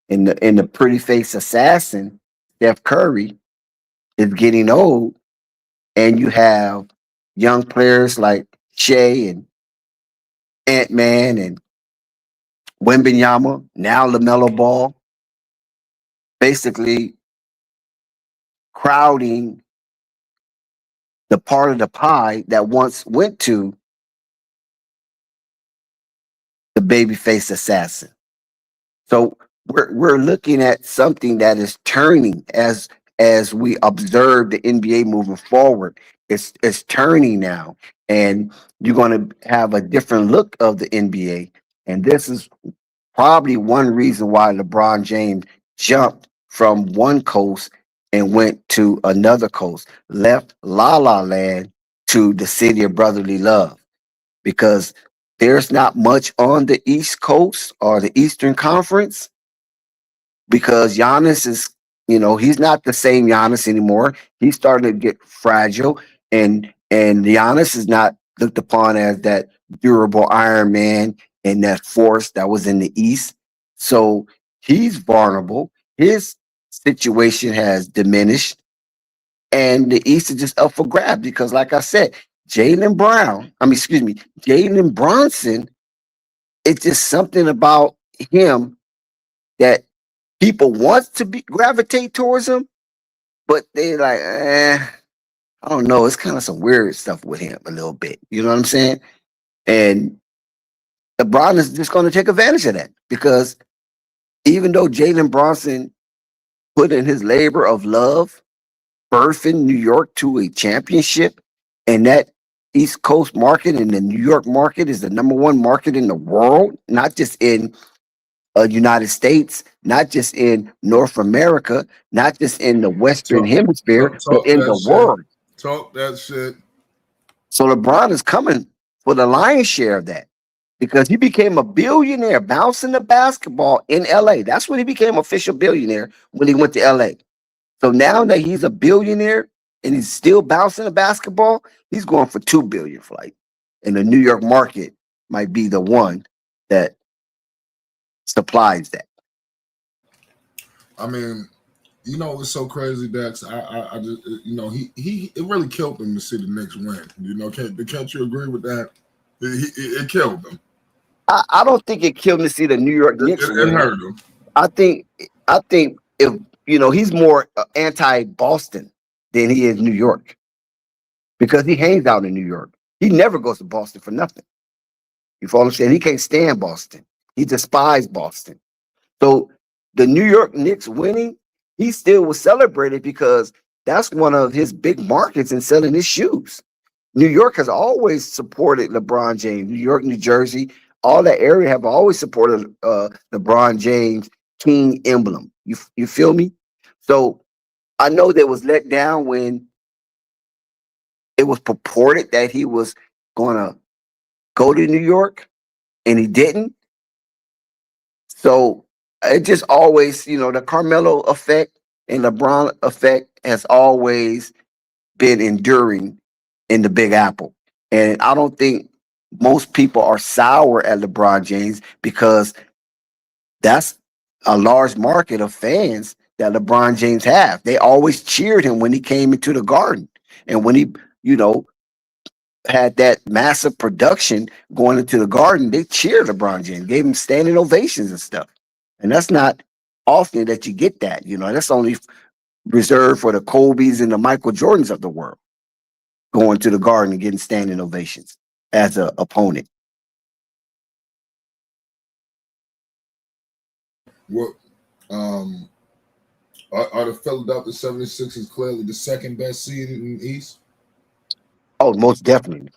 And the pretty face assassin, Steph Curry, is getting old, and you have young players like Shea and Ant Man and Wembenyama, now LaMelo Ball, basically crowding the part of the pie that once went to the babyface assassin. So we're looking at something that is turning as we observe the NBA moving forward. It's turning now, and you're going to have a different look of the NBA. And this is probably one reason why LeBron James jumped from one coast and went to another coast, left La La Land to the city of brotherly love, because there's not much on the East Coast or the Eastern Conference, because Giannis is, he's not the same Giannis anymore. He's starting to get fragile, and Giannis is not looked upon as that durable Iron Man and that force that was in the East. So he's vulnerable. His situation has diminished, and the East is just up for grabs because, like I said, Jalen Bronson. It's just something about him that people want to be gravitate towards him, but they like, I don't know. It's kind of some weird stuff with him a little bit. You know what I'm saying? And LeBron is just going to take advantage of that because even though Jalen Bronson put in his labor of love, birthing New York to a championship, and that East Coast market and the New York market is the number one market in the world, not just in United States, not just in North America, not just in the Western Talk, Hemisphere, but talk in that the shit. world. Talk that shit. So LeBron is coming for the lion's share of that because he became a billionaire bouncing the basketball in LA. That's when he became official billionaire, when he went to LA. So now that he's a billionaire and he's still bouncing the basketball, he's going for 2 billion flight. And the New York market might be the one that supplies that. I mean, it's so crazy, Dex. I just, he it really killed him to see the Knicks win. Can't you agree with that? It killed him. I don't think it killed him to see the New York Knicks It win. hurt him. I think if he's more anti-Boston than he is New York because he hangs out in New York. He never goes to Boston for nothing. You follow what I'm saying? He can't stand Boston. He despises Boston. So the New York Knicks winning, he still was celebrated because that's one of his big markets in selling his shoes. New York has always supported LeBron James. New York, New Jersey, all that area have always supported LeBron James King emblem. You feel me? So I know they was let down when it was purported that he was going to go to New York, and he didn't. So it just always, the Carmelo effect and LeBron effect has always been enduring in the Big Apple. And I don't think most people are sour at LeBron James because that's a large market of fans that LeBron James have. They always cheered him when he came into the Garden. And when he, you know, had that massive production going into the Garden, they cheered LeBron James, gave him standing ovations and stuff. And that's not often that you get that. That's only reserved for the Kobe's and the Michael Jordans of the world going to the Garden and getting standing ovations as an opponent. What are the Philadelphia 76ers clearly the second best seed in the East? Oh, most definitely.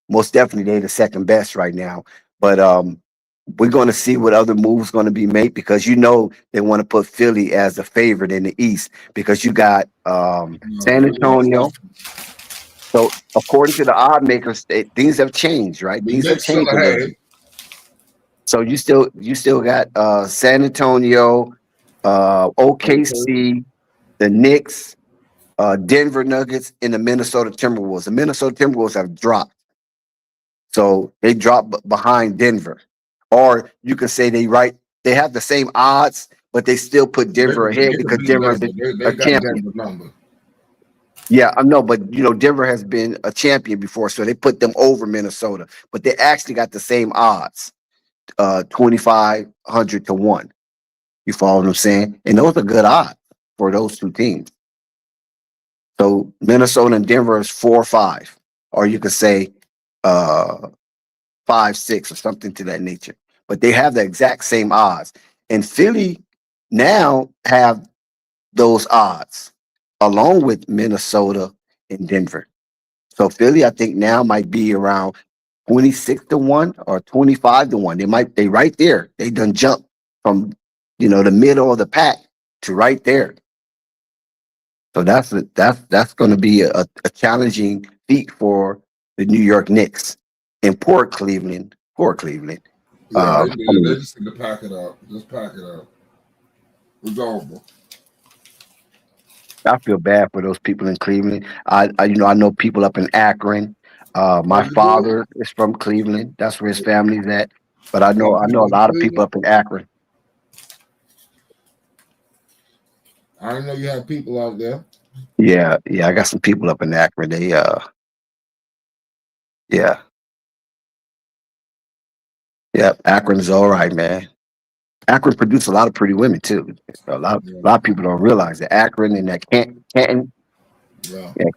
Most definitely they're the second best right now. But we're going to see what other moves going to be made because they want to put Philly as the favorite in the East because you got San Antonio. So according to the odd makers, things have changed, right? The Things have Knicks still changed a little ahead. bit. So you still got San Antonio, OKC, the Knicks, Denver Nuggets, and the Minnesota Timberwolves. The Minnesota Timberwolves have dropped. So they dropped behind Denver. Or you could say they have the same odds, but they still put Denver ahead because Denver is They a got champion. Denver number. Yeah, I know, but Denver has been a champion before, so they put them over Minnesota. But they actually got the same odds, 2,500 to 1. You follow what I'm saying? And those are good odds for those two teams. So Minnesota and Denver is 4-5, or you could say 5-6 or something to that nature. But they have the exact same odds. And Philly now have those odds along with Minnesota and Denver. So Philly, I think now might be around 26 to 1 or 25 to 1. They right there. They done jump from the middle of the pack to right there. So that's going to be a challenging feat for the New York Knicks and poor Cleveland. Poor Cleveland. Yeah, they just need to pack it up. Just pack it up. It's over. I feel bad for those people in Cleveland. I know people up in Akron. My father is from Cleveland. That's where his family's at. But I know a lot of people up in Akron. I didn't know you had people out there. Yeah, I got some people up in Akron. They yeah. Yeah, Akron's all right, man. Akron produced a lot of pretty women too. A lot of people don't realize that Akron and that Canton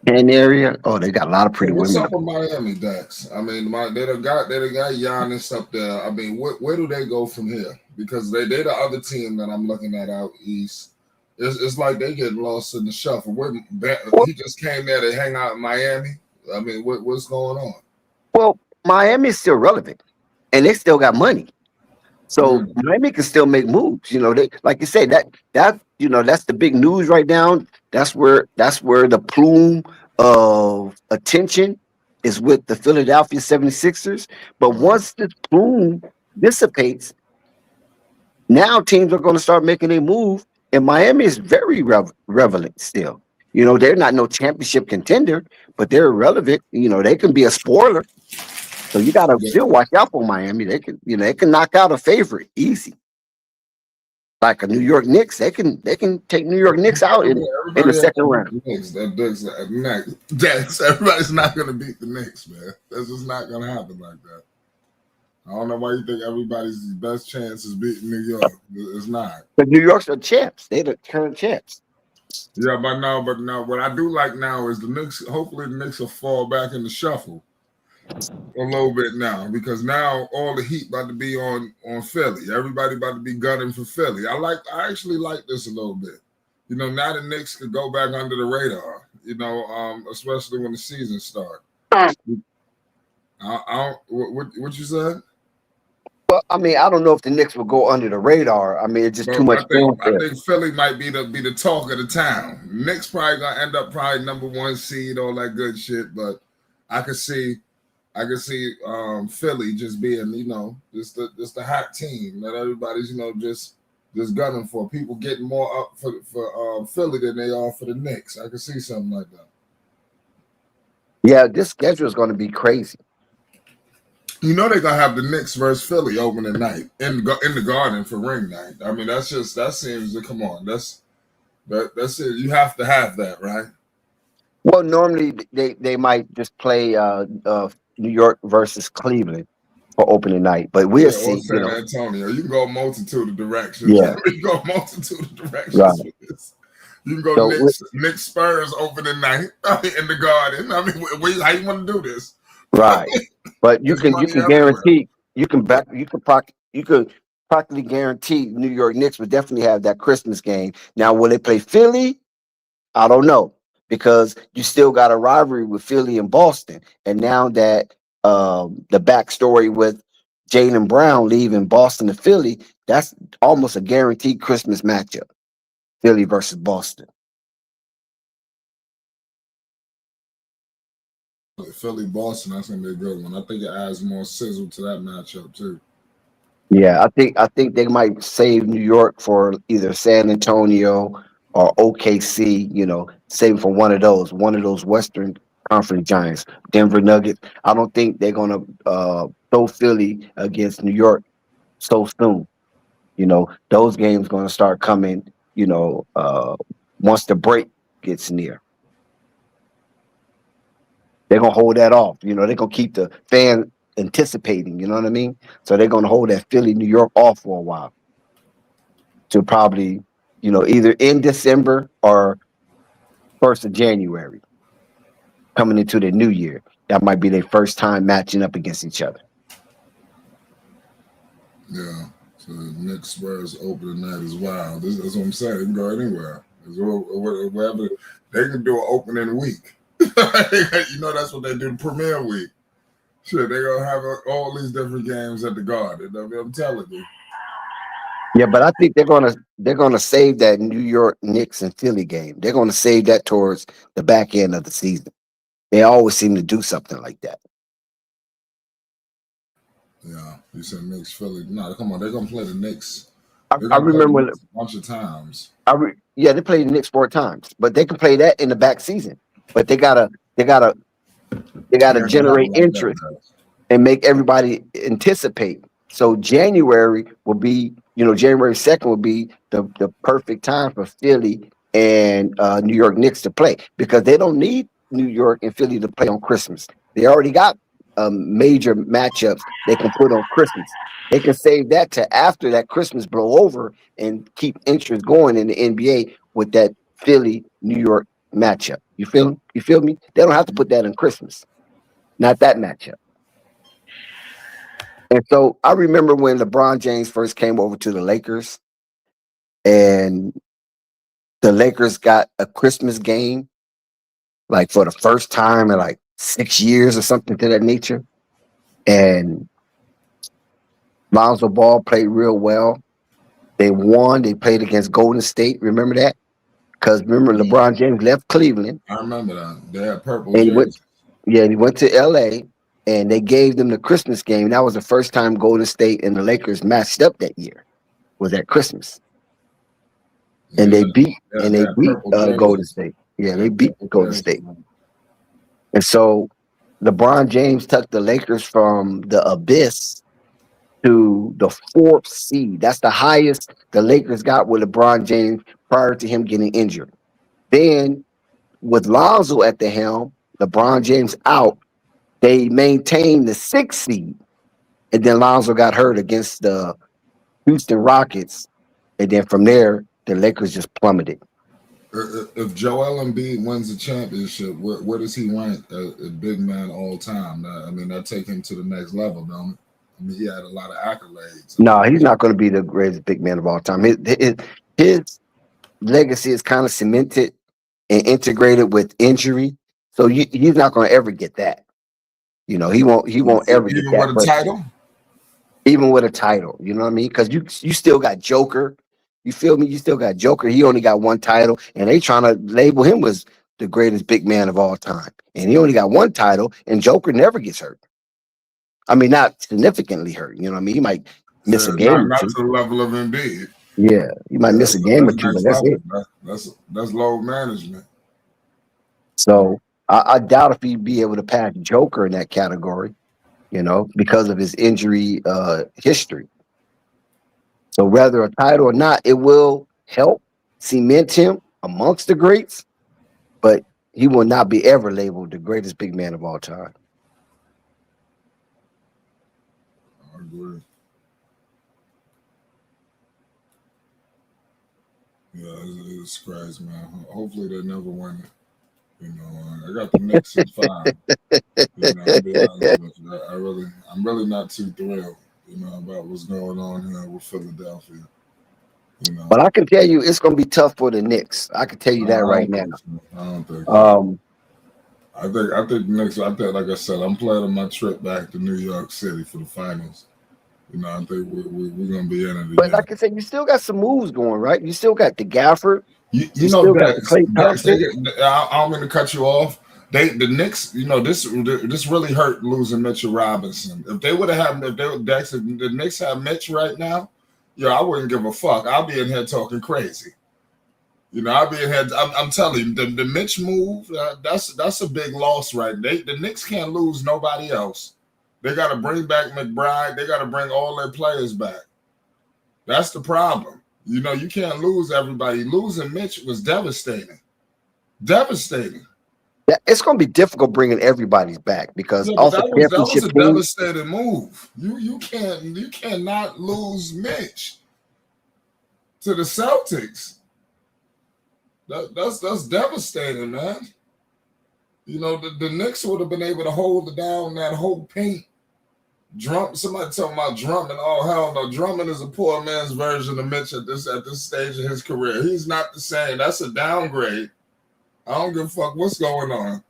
area. Oh, they got a lot of pretty What's women. Up with Miami, Dax? I mean, they done got Giannis up there. I mean, where do they go from here? Because they're the other team that I'm looking at out east. It's like they get lost in the shuffle. He just came there to hang out in Miami. I mean, what's going on? Well, Miami is still relevant, and they still got money. So Miami can still make moves. They, like you say, that's the big news right now. That's where the plume of attention is with the Philadelphia 76ers. But once this plume dissipates, now teams are going to start making a move, and Miami is very relevant still. They're not no championship contender, but they're relevant. They can be a spoiler. So you got to still watch out for Miami. They can knock out a favorite easy. Like a New York Knicks, they can take New York Knicks out in the second round. Everybody's not going to beat the Knicks, man. That's just not going to happen like that. I don't know why you think everybody's best chance is beating New York. It's not. But New York's the champs. They're the current champs. Yeah, but now, what I do like now is the Knicks. Hopefully, the Knicks will fall back in the shuffle a little bit now, because now all the heat about to be on Philly. Everybody about to be gunning for Philly. I actually like this a little bit. Now the Knicks could go back under the radar. Especially when the season starts. I don't. What you said? Well, I mean, I don't know if the Knicks will go under the radar. I mean, it's just too But much I fanfare. think Philly might be the talk of the town. Knicks probably gonna end up probably number one seed, all that good shit. But I could see Philly just being, just the hot team that everybody's, just gunning for. People getting more up for Philly than they are for the Knicks. I could see something like that. Yeah, this schedule is going to be crazy. You know they're gonna have the Knicks versus Philly opening night in the Garden for ring night. I mean, that seems to come on. That's it. You have to have that, right? Well, normally they might just play New York versus Cleveland for opening night, but we'll Yeah, or see. San Antonio. You can go a multitude of directions. Yeah, You can go a multitude of right. directions with this. You can go So Knicks Spurs opening night in the Garden. I mean, how you want to do this? right, but you There's can money everywhere. guarantee you could practically guarantee New York Knicks would definitely have that Christmas game. Now, will they play Philly? I don't know, because you still got a rivalry with Philly and Boston, and now that the backstory with Jaylen Brown leaving Boston to Philly, that's almost a guaranteed Christmas matchup. Philly versus Boston. Philly Boston, that's gonna be a good one. I think it adds more sizzle to that matchup too. Yeah, I think they might save New York for either San Antonio or OKC. Save for one of those Western Conference giants, Denver Nuggets. I don't think they're gonna throw Philly against New York so soon. Those games going to start coming. Once the break gets near, they're gonna hold that off. They're gonna keep the fan anticipating. You know what I mean? So they're gonna hold that Philly New York off for a while to probably, either in December or 1st of January, coming into the new year. That might be their first time matching up against each other. Yeah. So the Knicks Spurs opening night is wild. That's what I'm saying. They can go anywhere. Wherever they can do an opening week. That's what they do the premiere week. Shit, they're gonna have all these different games at the Garden. I'm telling you. Yeah, but I think they're gonna save that New York Knicks and Philly game. They're gonna save that towards the back end of the season. They always seem to do something like that. Yeah, you said Knicks Philly. No, come on, they're gonna play the Knicks. They're I gonna play the remember Knicks a bunch of times. yeah, they played the Knicks 4 times, but they can play that in the back season. But they gotta Yeah, they have it generate like interest that. and make everybody anticipate. So January will be, January 2nd will be the perfect time for Philly and New York Knicks to play, because they don't need New York and Philly to play on Christmas. They already got major matchups they can put on Christmas. They can save that to after that Christmas blow over and keep interest going in the NBA with that Philly New York matchup. You feel? You feel me? They don't have to put that in Christmas. Not that matchup. And so I remember when LeBron James first came over to the Lakers, and the Lakers got a Christmas game, like for the first time in like 6 years or something to that nature. And Lonzo Ball played real well. They won. They played against Golden State. Remember that? Because remember, Yeah, LeBron James left Cleveland I remember that. They had purple and he went. jerseys. Yeah, he went to LA, and they gave them the Christmas game. That was the first time Golden State and the Lakers matched up that year. Was at Christmas. And Yeah, they beat they had purple Golden jerseys. State. Yeah, They they had beat purple Golden jerseys. State. And so LeBron James took the Lakers from the abyss to the 4th seed. That's the highest the Lakers got with LeBron James prior to him getting injured. Then with Lonzo at the helm, LeBron James out, they maintained the 6th seed. And then Lonzo got hurt against the Houston Rockets. And then from there, the Lakers just plummeted. If Joel Embiid wins the championship, where does he rank a big man all time? That take him to the next level, don't it? I mean, he had a lot of accolades. No, he's not going to be the greatest big man of all time. His legacy is kind of cemented and integrated with injury, so he's not going to ever get that. He won't. He won't ever get Even that. with a But title. even with a title. You know what I mean? Because you still got Joker. You feel me? You still got Joker. He only got one title, and they trying to label him as the greatest big man of all time. And he only got one title, and Joker never gets hurt. I mean, not significantly hurt. You know what I mean? He might miss a Yeah, game or not two. to the level of Embiid. Yeah, he might Yeah, miss a game or that's two, but next that's level. it. That's load management. So I doubt if he'd be able to pass Joker in that category. You know, because of his injury history. So whether a title or not, it will help cement him amongst the greats, but he will not be ever labeled the greatest big man of all time. I agree. Yeah, it's crazy, man. Hopefully they never win it. You know, I got the Knicks in 5. You know, I'll be honest with you. I'm really not too thrilled. You know, about what's going on here with Philadelphia. You know, But I can tell you it's going to be tough for the Knicks. I can tell you that I right don't now. think so. I don't think so. Um, I think the Knicks. I think, like I said, I'm planning my trip back to New York City for the finals. You know, I think we're gonna be in it but again. like I said, you still got some moves going, right? You still got the Gafford. You You know, still got the Clay Dex, Thompson. I don't mean to cut you off. The Knicks, you know, this really hurt losing Mitchell Robinson. If they would have had, if the Knicks had Mitch right now, yeah, I wouldn't give a fuck. I'll be in here talking crazy. You know, I'll be in here. I'm telling you, the Mitch move, that's a big loss, right? The Knicks can't lose nobody else. They got to bring back McBride. They got to bring all their players back. That's the problem. You know, you can't lose everybody. Losing Mitch was devastating. Devastating. Yeah, it's going to be difficult bringing everybody's back because Yeah, but off a that was championship a team. devastating move. You cannot lose Mitch to the Celtics. That's devastating, man. You know, the Knicks would have been able to hold it down that whole paint. Somebody talking about Drummond. Oh hell no, Drummond is a poor man's version of Mitch at this stage of his career. He's not the same. That's a downgrade. I don't give a fuck what's going on.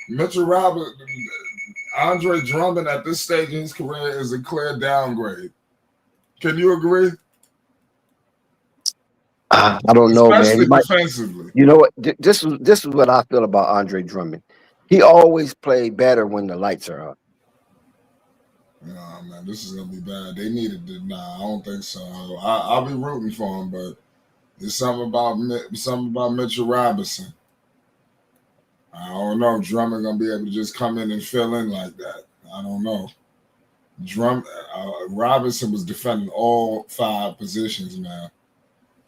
Mitchell Robert, Andre Drummond at this stage in his career is a clear downgrade. Can you agree? I don't know, man. He Especially might. defensively. You know what? This is what I feel about Andre Drummond. He always played better when the lights are on. Nah, man, this is gonna be bad. They needed to. Nah, I don't think so. I'll be rooting for him, but there's something about Mitchell Robinson. I don't know. Drummond gonna be able to just come in and fill in like that. I don't know. Robinson was defending all 5 positions, man.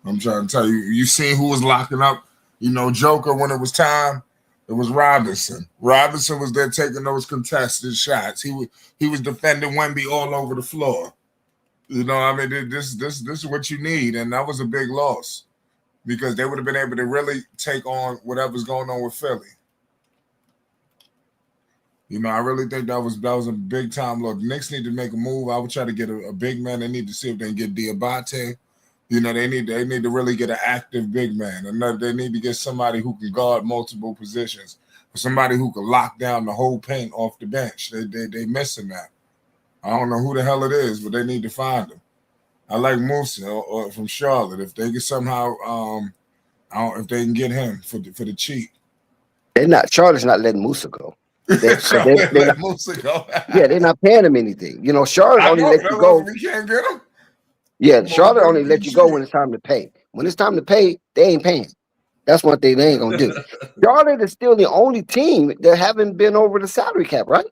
I'm trying to tell you. You seen who was locking up? You know, Joker when it was time. It was Robinson. Robinson was there taking those contested shots. He was defending Wemby all over the floor. You know, I mean, this is what you need, and that was a big loss because they would have been able to really take on whatever's going on with Philly. You know, I really think that was a big time look. The Knicks need to make a move. I would try to get a big man. They need to see if they can get Diabate. You know, they need to really get an active big man. And they need to get somebody who can guard multiple positions, or somebody who can lock down the whole paint off the bench. They missing that. I don't know who the hell it is, but they need to find them. I like Musa or from Charlotte. If they can somehow, if they can get him for the cheap. Charlotte's not letting Musa go. Charlotte let Musa go. Yeah, they're not paying him anything. You know, Charlotte I only know, let you go. we can't get him. Yeah, Charlotte only let you go when it's time to pay. When it's time to pay, they ain't paying. That's one thing they ain't gonna do. Charlotte is still the only team that haven't been over the salary cap, right?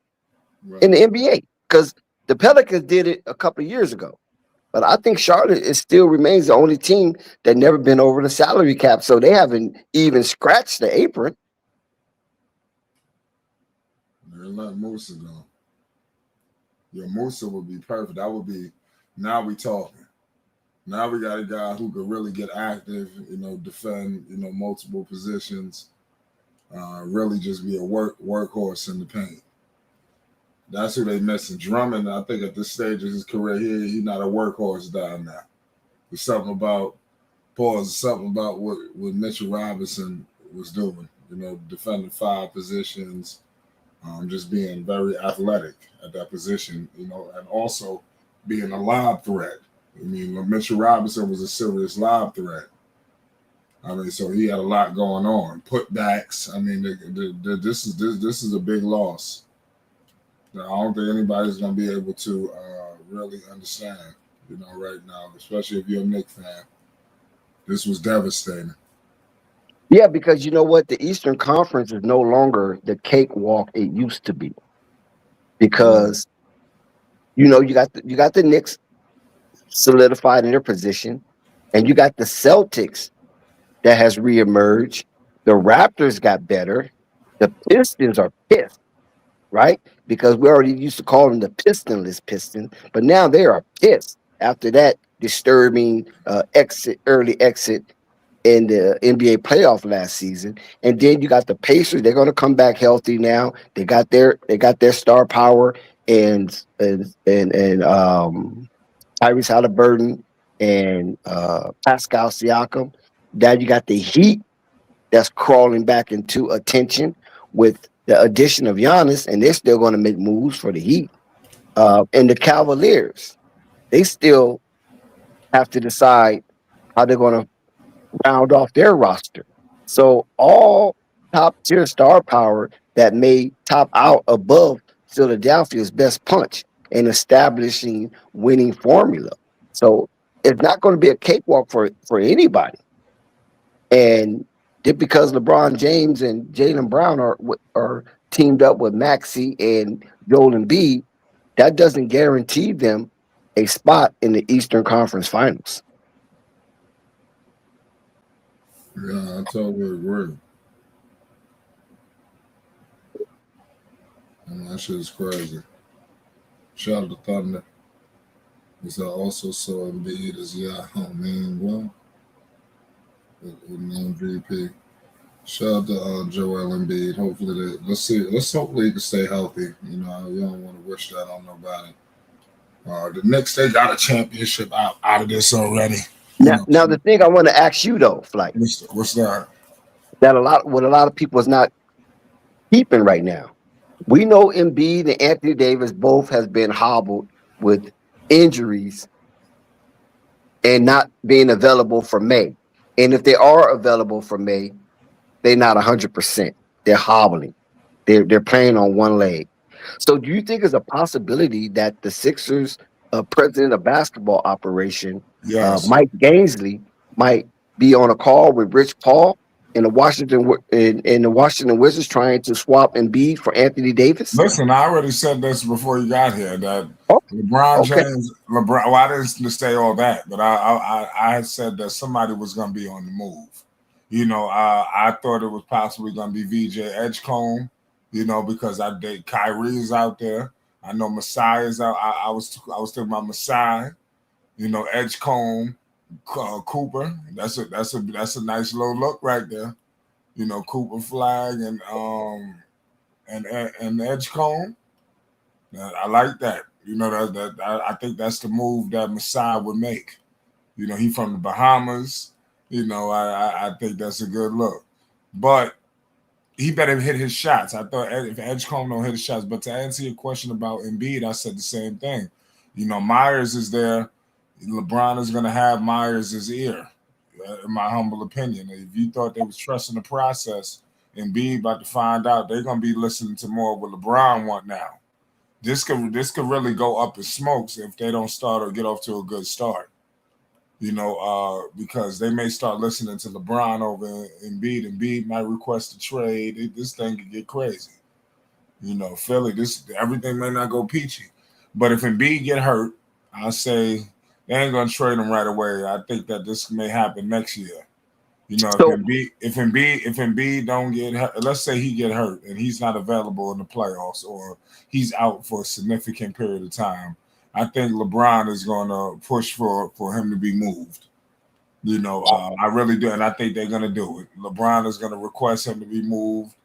In the NBA, because the Pelicans did it a couple of years ago. But I think Charlotte still remains the only team that never been over the salary cap, so they haven't even scratched the apron. They're letting Musa go. Yeah, Musa would be perfect. That would be. Now we talking. Now we got a guy who could really get active, you know, defend, you know, multiple positions, really just be a workhorse in the paint. That's who they missing. Drummond, I think at this stage of his career, he's not a workhorse down there. There's something about what Mitchell Robinson was doing, you know, defending 5 positions, just being very athletic at that position, you know, and also being a lob threat. I mean, Mitchell Robinson was a serious lob threat. I mean, so he had a lot going on. Putbacks. I mean, this is a big loss. I don't think anybody's going to be able to really understand, right now, especially if you're a Knicks fan. This was devastating. Yeah, because you know what, the Eastern Conference is no longer the cakewalk it used to be. Because you got the Knicks solidified in their position, and you got the Celtics that has reemerged. The Raptors got better. The Pistons are pissed, right? Because we already used to call them the Pistonless Pistons, but now they are pissed after that disturbing early exit in the NBA playoff last season. And then you got the Pacers. They're going to come back healthy now. They got their star power and Tyrese Halliburton and Pascal Siakam. Now you got the Heat that's crawling back into attention with the addition of Giannis, and they're still going to make moves for the Heat. And the Cavaliers, they still have to decide how they're going to round off their roster. So all top tier star power that may top out above Philadelphia's best punch in establishing winning formula. So it's not going to be a cakewalk for anybody. And just because LeBron James and Jaylen Brown are teamed up with Maxey and Joel Embiid, that doesn't guarantee them a spot in the Eastern Conference Finals. Yeah, I totally agree. I mean, that shit is crazy. Shout out to Thunder. Because I also saw Embiid as man, well, with an MVP. Shout out to Joel Embiid. Hopefully, let's hopefully he can stay healthy. You don't want to wish that on nobody. The Knicks, they got a championship out of this already. Now the thing I want to ask you though, Flight, What's that? that a lot of people is not keeping right now. We know Embiid and Anthony Davis both has been hobbled with injuries and not being available for May. And if they are available for May, they're not 100%. They're hobbling. They're playing on one leg. So do you think it's a possibility that the Sixers president of basketball operation, Yes. Mike Gainsey, might be on a call with Rich Paul in the Washington Wizards trying to swap Embiid for Anthony Davis? Listen, I already said this before you got here that LeBron James, well, I didn't say all that, but I had said that somebody was going to be on the move. I thought it was possibly going to be VJ Edgecombe, because Kyrie is out there. I know Masai is out. I was thinking about Masai, Edgecombe, Cooper. That's a nice little look right there. Cooper Flag and Edgecombe. I like that. I think that's the move that Masai would make. He from the Bahamas. I think that's a good look. But he better hit his shots. I thought if Edgecombe don't hit his shots. But to answer your question about Embiid, I said the same thing. Myers is there. LeBron is going to have Myers' ear, in my humble opinion. If you thought they was trusting the process, Embiid about to find out they're going to be listening to more of what LeBron want now. This could really go up in smokes if they don't start or get off to a good start. Because they may start listening to LeBron over Embiid. Embiid might request a trade. This thing could get crazy. Philly, everything may not go peachy. But if Embiid get hurt, I'll say they ain't gonna trade him right away. I think that this may happen next year. If Embiid don't get hurt, let's say he get hurt and he's not available in the playoffs or he's out for a significant period of time, I think LeBron is going to push for him to be moved. I really do, and I think they're going to do it. LeBron is going to request him to be moved,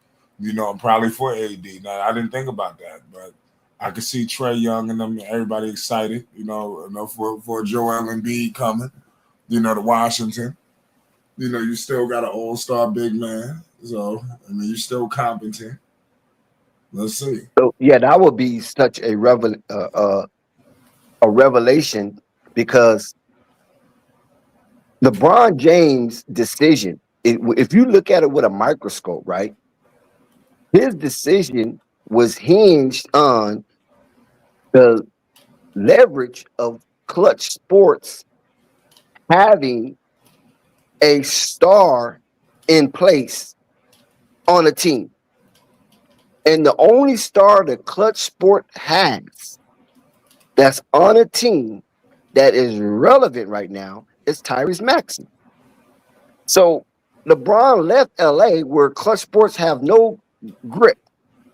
probably for AD. Now, I didn't think about that, but I could see Trae Young and them, everybody excited, for Joel Embiid coming, to Washington. You still got an all-star big man, so, you're still competent. Let's see. So, yeah, that would be such a a revelation because LeBron James' decision, if you look at it with a microscope, right, his decision was hinged on the leverage of Clutch Sports having a star in place on a team. And the only star that Clutch Sport has that's on a team that is relevant right now is Tyrese Maxey. So LeBron left LA where Clutch Sports have no grip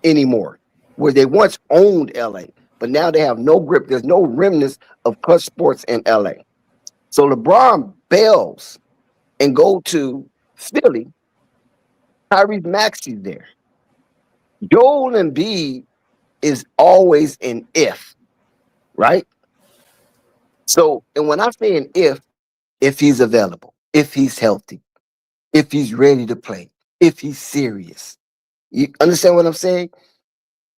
anymore, where they once owned LA, but now they have no grip. There's no remnants of Clutch Sports in LA. So LeBron bails and go to Philly. Tyrese Maxey's there. Joel Embiid is always an if, right? So, and when I say an if he's available, if he's healthy, if he's ready to play, if he's serious. You understand what I'm saying?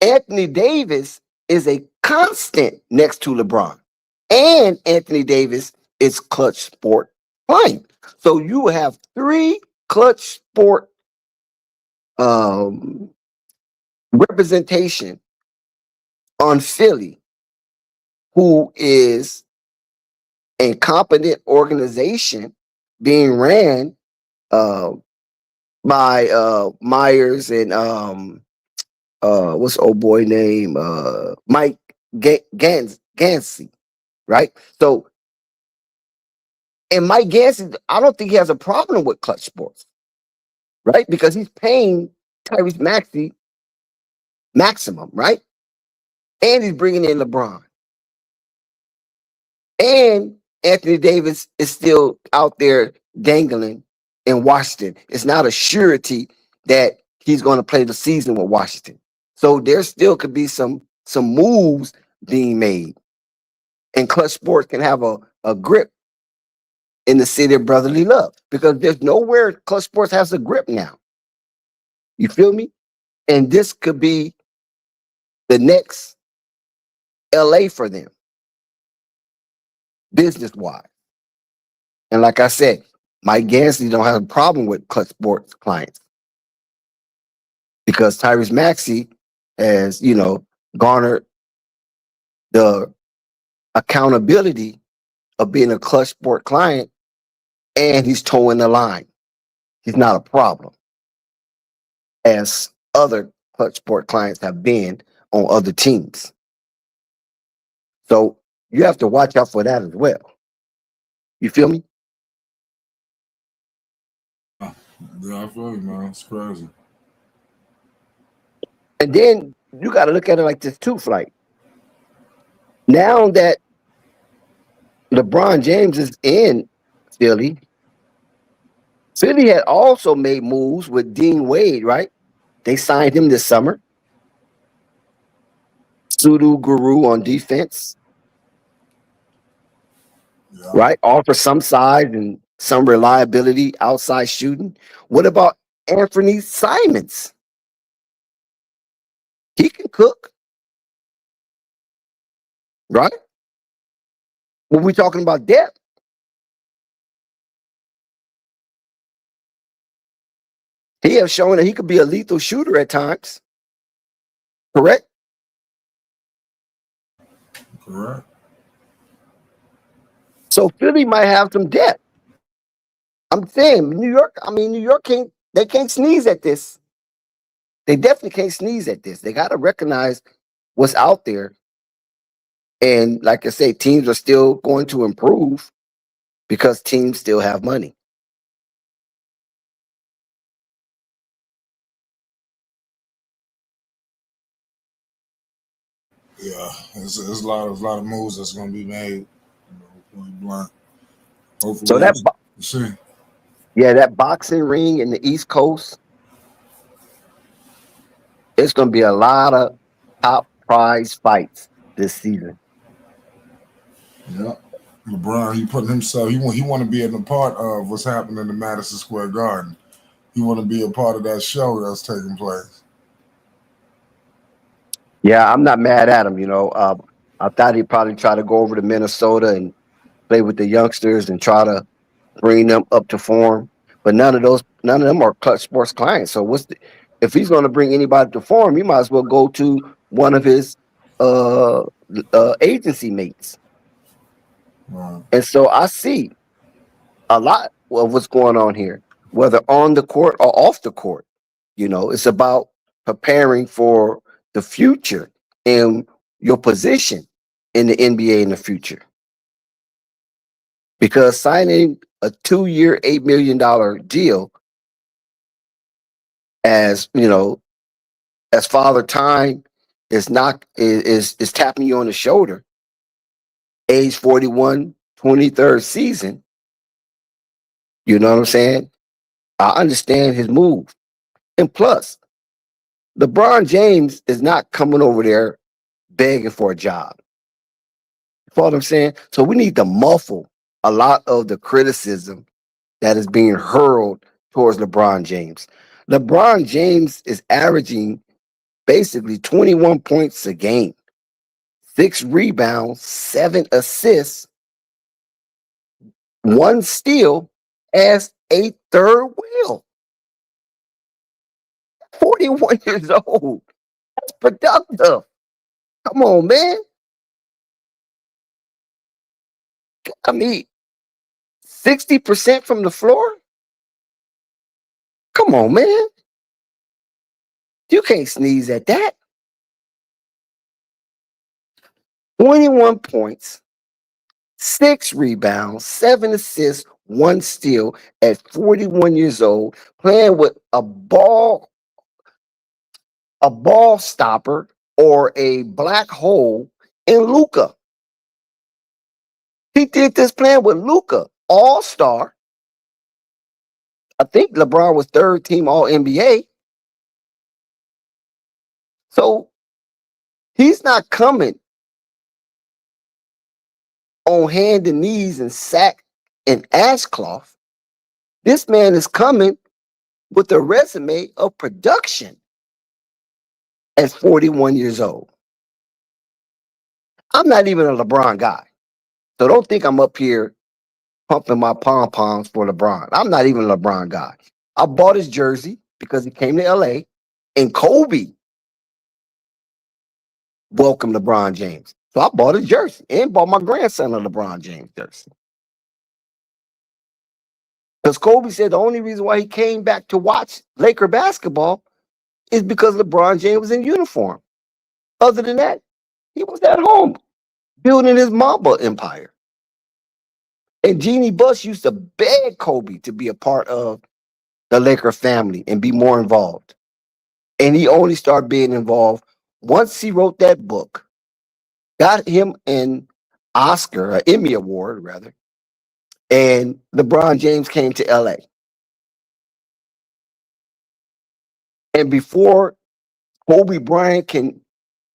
Anthony Davis is a constant next to LeBron. And Anthony Davis is Clutch Sport client. So you have three Clutch Sport representation on Philly, who is a competent organization being ran uh, by Myers and what's old boy name? Mike Gansey, right? So, and Mike Gansey, I don't think he has a problem with Clutch Sports, right? Because he's paying Tyrese Maxey maximum, right? And he's bringing in LeBron. And Anthony Davis is still out there dangling in Washington. It's not a surety that he's going to play the season with Washington. So there still could be some moves being made. And Clutch Sports can have a grip in the city of brotherly love because there's nowhere Clutch Sports has a grip now. You feel me? And this could be the next LA for them, business-wise. And like I said, Mike Gansey don't have a problem with Clutch Sports clients because Tyrese Maxey has, garnered the accountability of being a Clutch Sport client, and he's towing the line. He's not a problem, as other Clutch Sport clients have been on other teams. So you have to watch out for that as well. You feel me? Yeah, I feel you, man. It's crazy. And then you got to look at it like this too, Flight. Now that LeBron James is in Philly, Philly had also made moves with Dean Wade, right? They signed him this summer. Sudu Guru on defense, Yeah. right? Offer some size and some reliability outside shooting. What about Anthony Simons? He can cook, right? When we're talking about depth, he has shown that he could be a lethal shooter at times. Correct? Correct. So Philly might have some depth. I'm saying New York can't sneeze at this. They definitely can't sneeze at this. They got to recognize what's out there. And like I say, teams are still going to improve because teams still have money. Yeah, it's a lot of moves that's going to be made. Point blank. Hopefully, So see. that boxing ring in the East Coast, it's going to be a lot of top prize fights this season. Yeah. LeBron, he putting himself. He want to be a part of what's happening in the Madison Square Garden. He want to be a part of that show that's taking place. Yeah, I'm not mad at him. I thought he'd probably try to go over to Minnesota and play with the youngsters and try to bring them up to form. But none of them are Clutch Sports clients. So if he's going to bring anybody to form, he might as well go to one of his uh, agency mates. Right. And so I see a lot of what's going on here, whether on the court or off the court. It's about preparing for the future and your position in the NBA in the future. Because signing a 2-year, $8 million deal as as Father Time is not is tapping you on the shoulder, age 41, 23rd season. You know what I'm saying? I understand his move. And plus, LeBron James is not coming over there begging for a job. You follow what I'm saying? So we need to muffle a lot of the criticism that is being hurled towards LeBron James. LeBron James is averaging basically 21 points a game, 6 rebounds, 7 assists, 1 steal as a third wheel. 41 years old. That's productive. Come on, man. I mean, 60% from the floor? Come on, man. You can't sneeze at that. 21 points, 6 rebounds, 7 assists, 1 steal at 41 years old, playing with a ball stopper or a black hole in Luka. He did this playing with Luka, all-star. I think LeBron was 3rd team All-NBA. So he's not coming on hand and knees and sack and ashcloth. This man is coming with a resume of production at 41 years old. I'm not even a LeBron guy. So don't think I'm up here pumping my pom-poms for LeBron. I'm not even a LeBron guy. I bought his jersey because he came to LA and Kobe welcomed LeBron James. So I bought his jersey and bought my grandson a LeBron James jersey. Because Kobe said the only reason why he came back to watch Laker basketball is because LeBron James was in uniform. Other than that, he was at home building his Mamba empire. And Jeannie Buss used to beg Kobe to be a part of the Laker family and be more involved. And he only started being involved once he wrote that book, got him an Emmy Award, rather, and LeBron James came to LA. And before Kobe Bryant can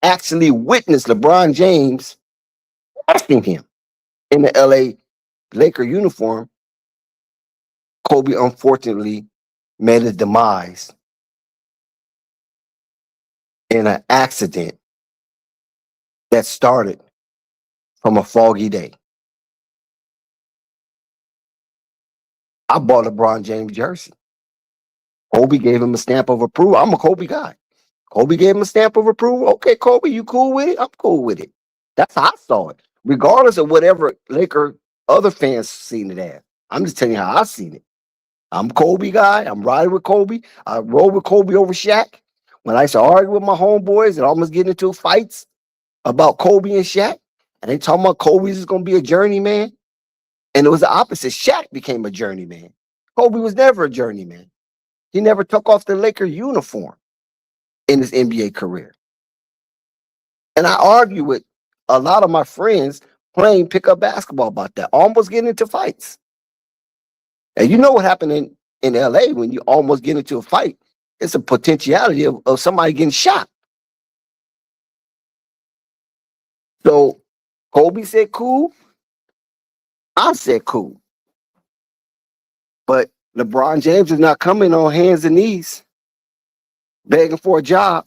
actually witness LeBron James asking him in the LA Laker uniform, Kobe unfortunately met his demise in an accident that started from a foggy day. I bought a LeBron James jersey. Kobe gave him a stamp of approval. I'm a Kobe guy. Kobe gave him a stamp of approval. Okay, Kobe, you cool with it? I'm cool with it. That's how I saw it, regardless of whatever Laker other fans seen it as. I'm just telling you how I seen it. I'm a Kobe guy. I'm riding with Kobe. I rode with Kobe over Shaq. When I used to argue with my homeboys and almost get into fights about Kobe and Shaq, and they talking about Kobe is going to be a journeyman, and it was the opposite. Shaq became a journeyman. Kobe was never a journeyman. He never took off the Laker uniform in his NBA career. And I argue with a lot of my friends playing pickup basketball about that, almost getting into fights. And you know what happened in LA when you almost get into a fight? It's a potentiality of somebody getting shot. So Kobe said cool. I said cool. But LeBron James is not coming on hands and knees begging for a job.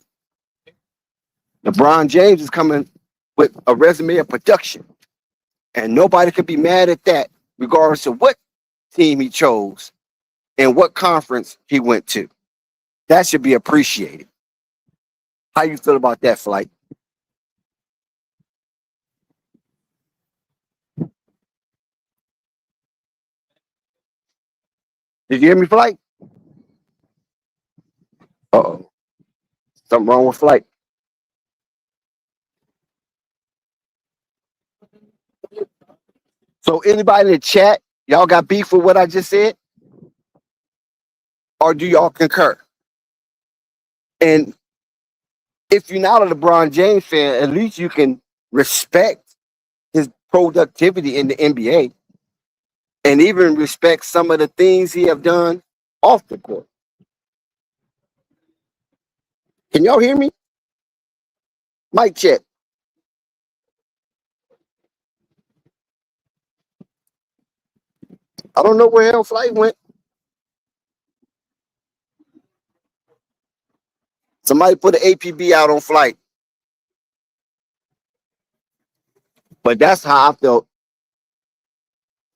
LeBron James is coming with a resume of production. And nobody could be mad at that, regardless of what team he chose and what conference he went to. That should be appreciated. How you feel about that, Flight? Did you hear me, Flight? Uh-oh. Something wrong with Flight. So anybody in the chat, y'all got beef with what I just said? Or do y'all concur? And if you're not a LeBron James fan, at least you can respect his productivity in the NBA and even respect some of the things he have done off the court. Can y'all hear me? Mic check. I don't know where hell Flight went. Somebody put an APB out on Flight. But that's how I felt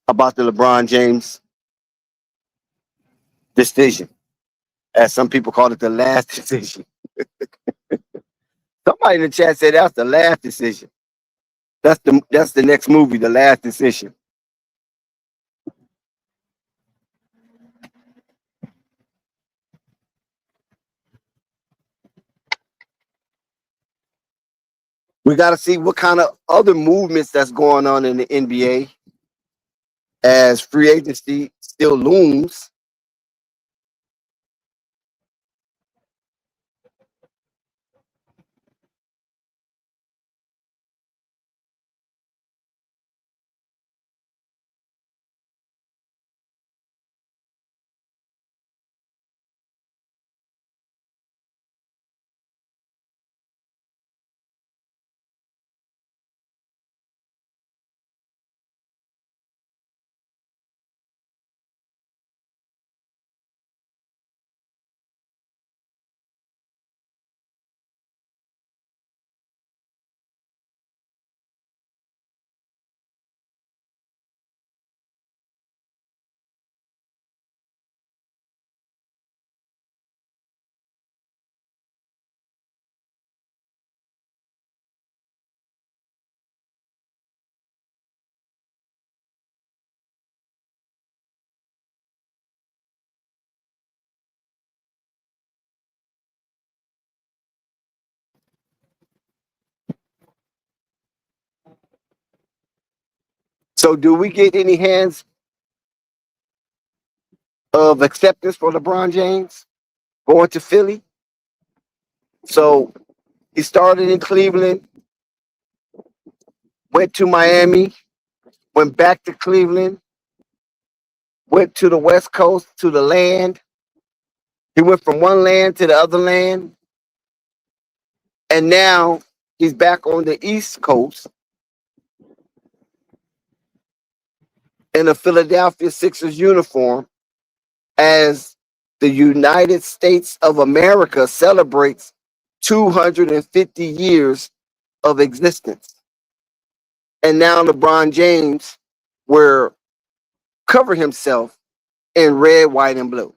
about the LeBron James decision. As some people call it, the last decision. Somebody in the chat said that's the last decision. That's the next movie, The Last Decision. We got to see what kind of other movements that's going on in the NBA as free agency still looms. So do we get any hands of acceptance for LeBron James going to Philly? So he started in Cleveland, went to Miami, went back to Cleveland, went to the West Coast, to the land. He went from one land to the other land. And now he's back on the East Coast in a Philadelphia Sixers uniform as the United States of America celebrates 250 years of existence. And now LeBron James will cover himself in red, white, and blue.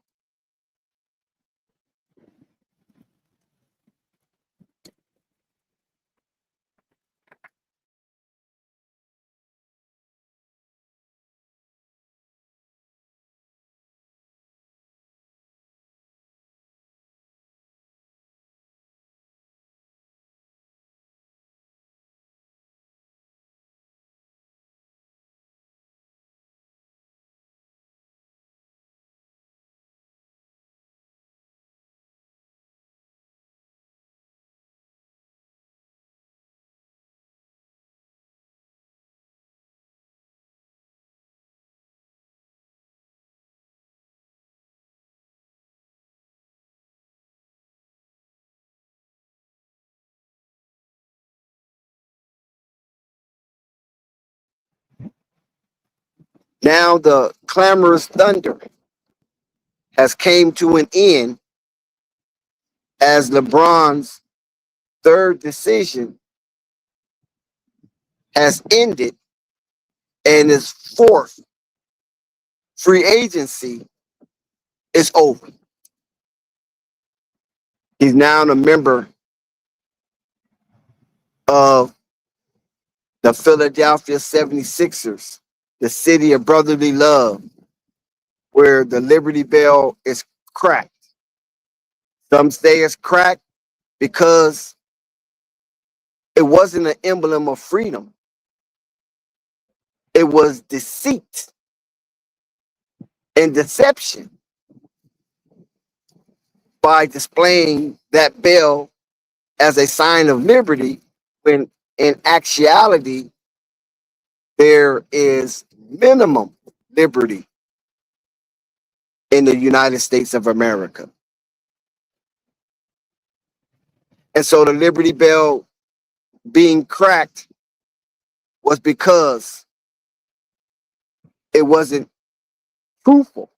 Now the clamorous thunder has came to an end as LeBron's third decision has ended and his fourth free agency is over. He's now a member of the Philadelphia 76ers, the city of brotherly love, where the Liberty Bell is cracked. Some say it's cracked because it wasn't an emblem of freedom. It was deceit and deception by displaying that bell as a sign of liberty when in actuality there is minimum liberty in the United States of America. And so the Liberty Bell being cracked was because it wasn't truthful,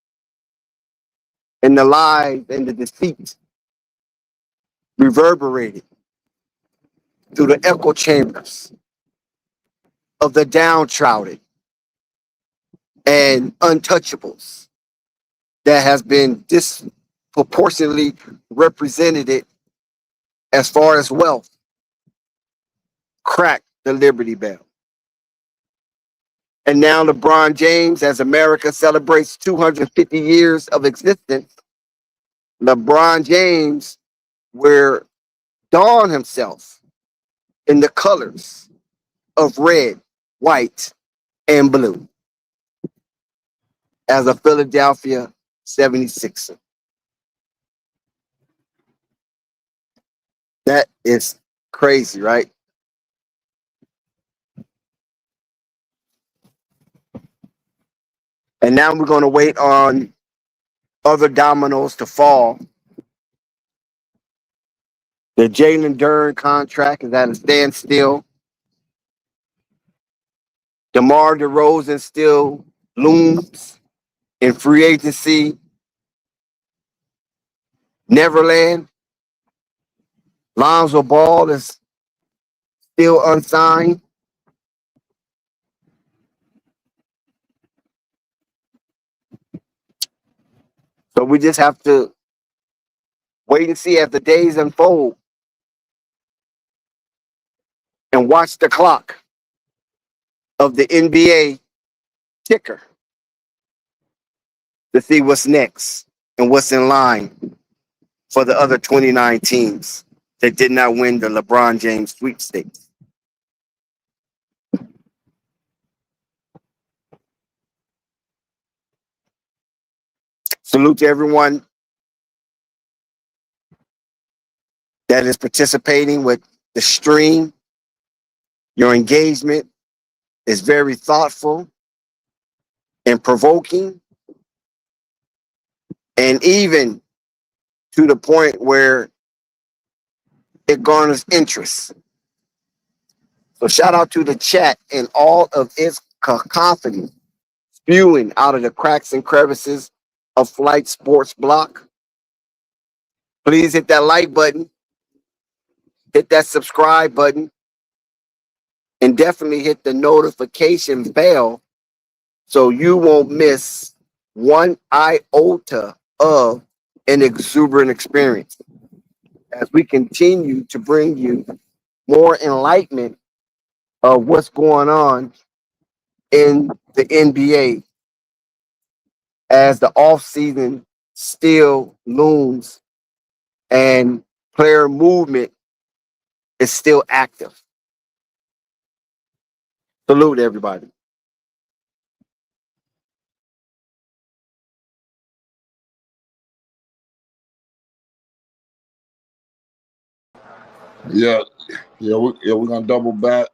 and the lies and the deceit reverberated through the echo chambers of the downtrodden and untouchables that has been disproportionately represented as far as wealth. Cracked the Liberty Bell. And now LeBron James, as America celebrates 250 years of existence, LeBron James will don himself in the colors of red, white, and blue as a Philadelphia 76er. That is crazy, right? And now we're going to wait on other dominoes to fall. The Jalen Duren contract is at a standstill. DeMar DeRozan still looms in free agency. Neverland. Lonzo Ball is still unsigned. So we just have to wait and see as the days unfold and watch the clock of the NBA ticker to see what's next and what's in line for the other 29 teams that did not win the LeBron James sweepstakes. Salute to everyone that is participating with the stream. Your engagement is very thoughtful and provoking, and even to the point where it garners interest. So shout out to the chat and all of its cacophony spewing out of the cracks and crevices of Flight Sports Block. Please hit that like button, hit that subscribe button, and definitely hit the notification bell so you won't miss one iota of an exuberant experience as we continue to bring you more enlightenment of what's going on in the NBA as the offseason still looms and player movement is still active. Salute everybody. Yeah, we're gonna double back.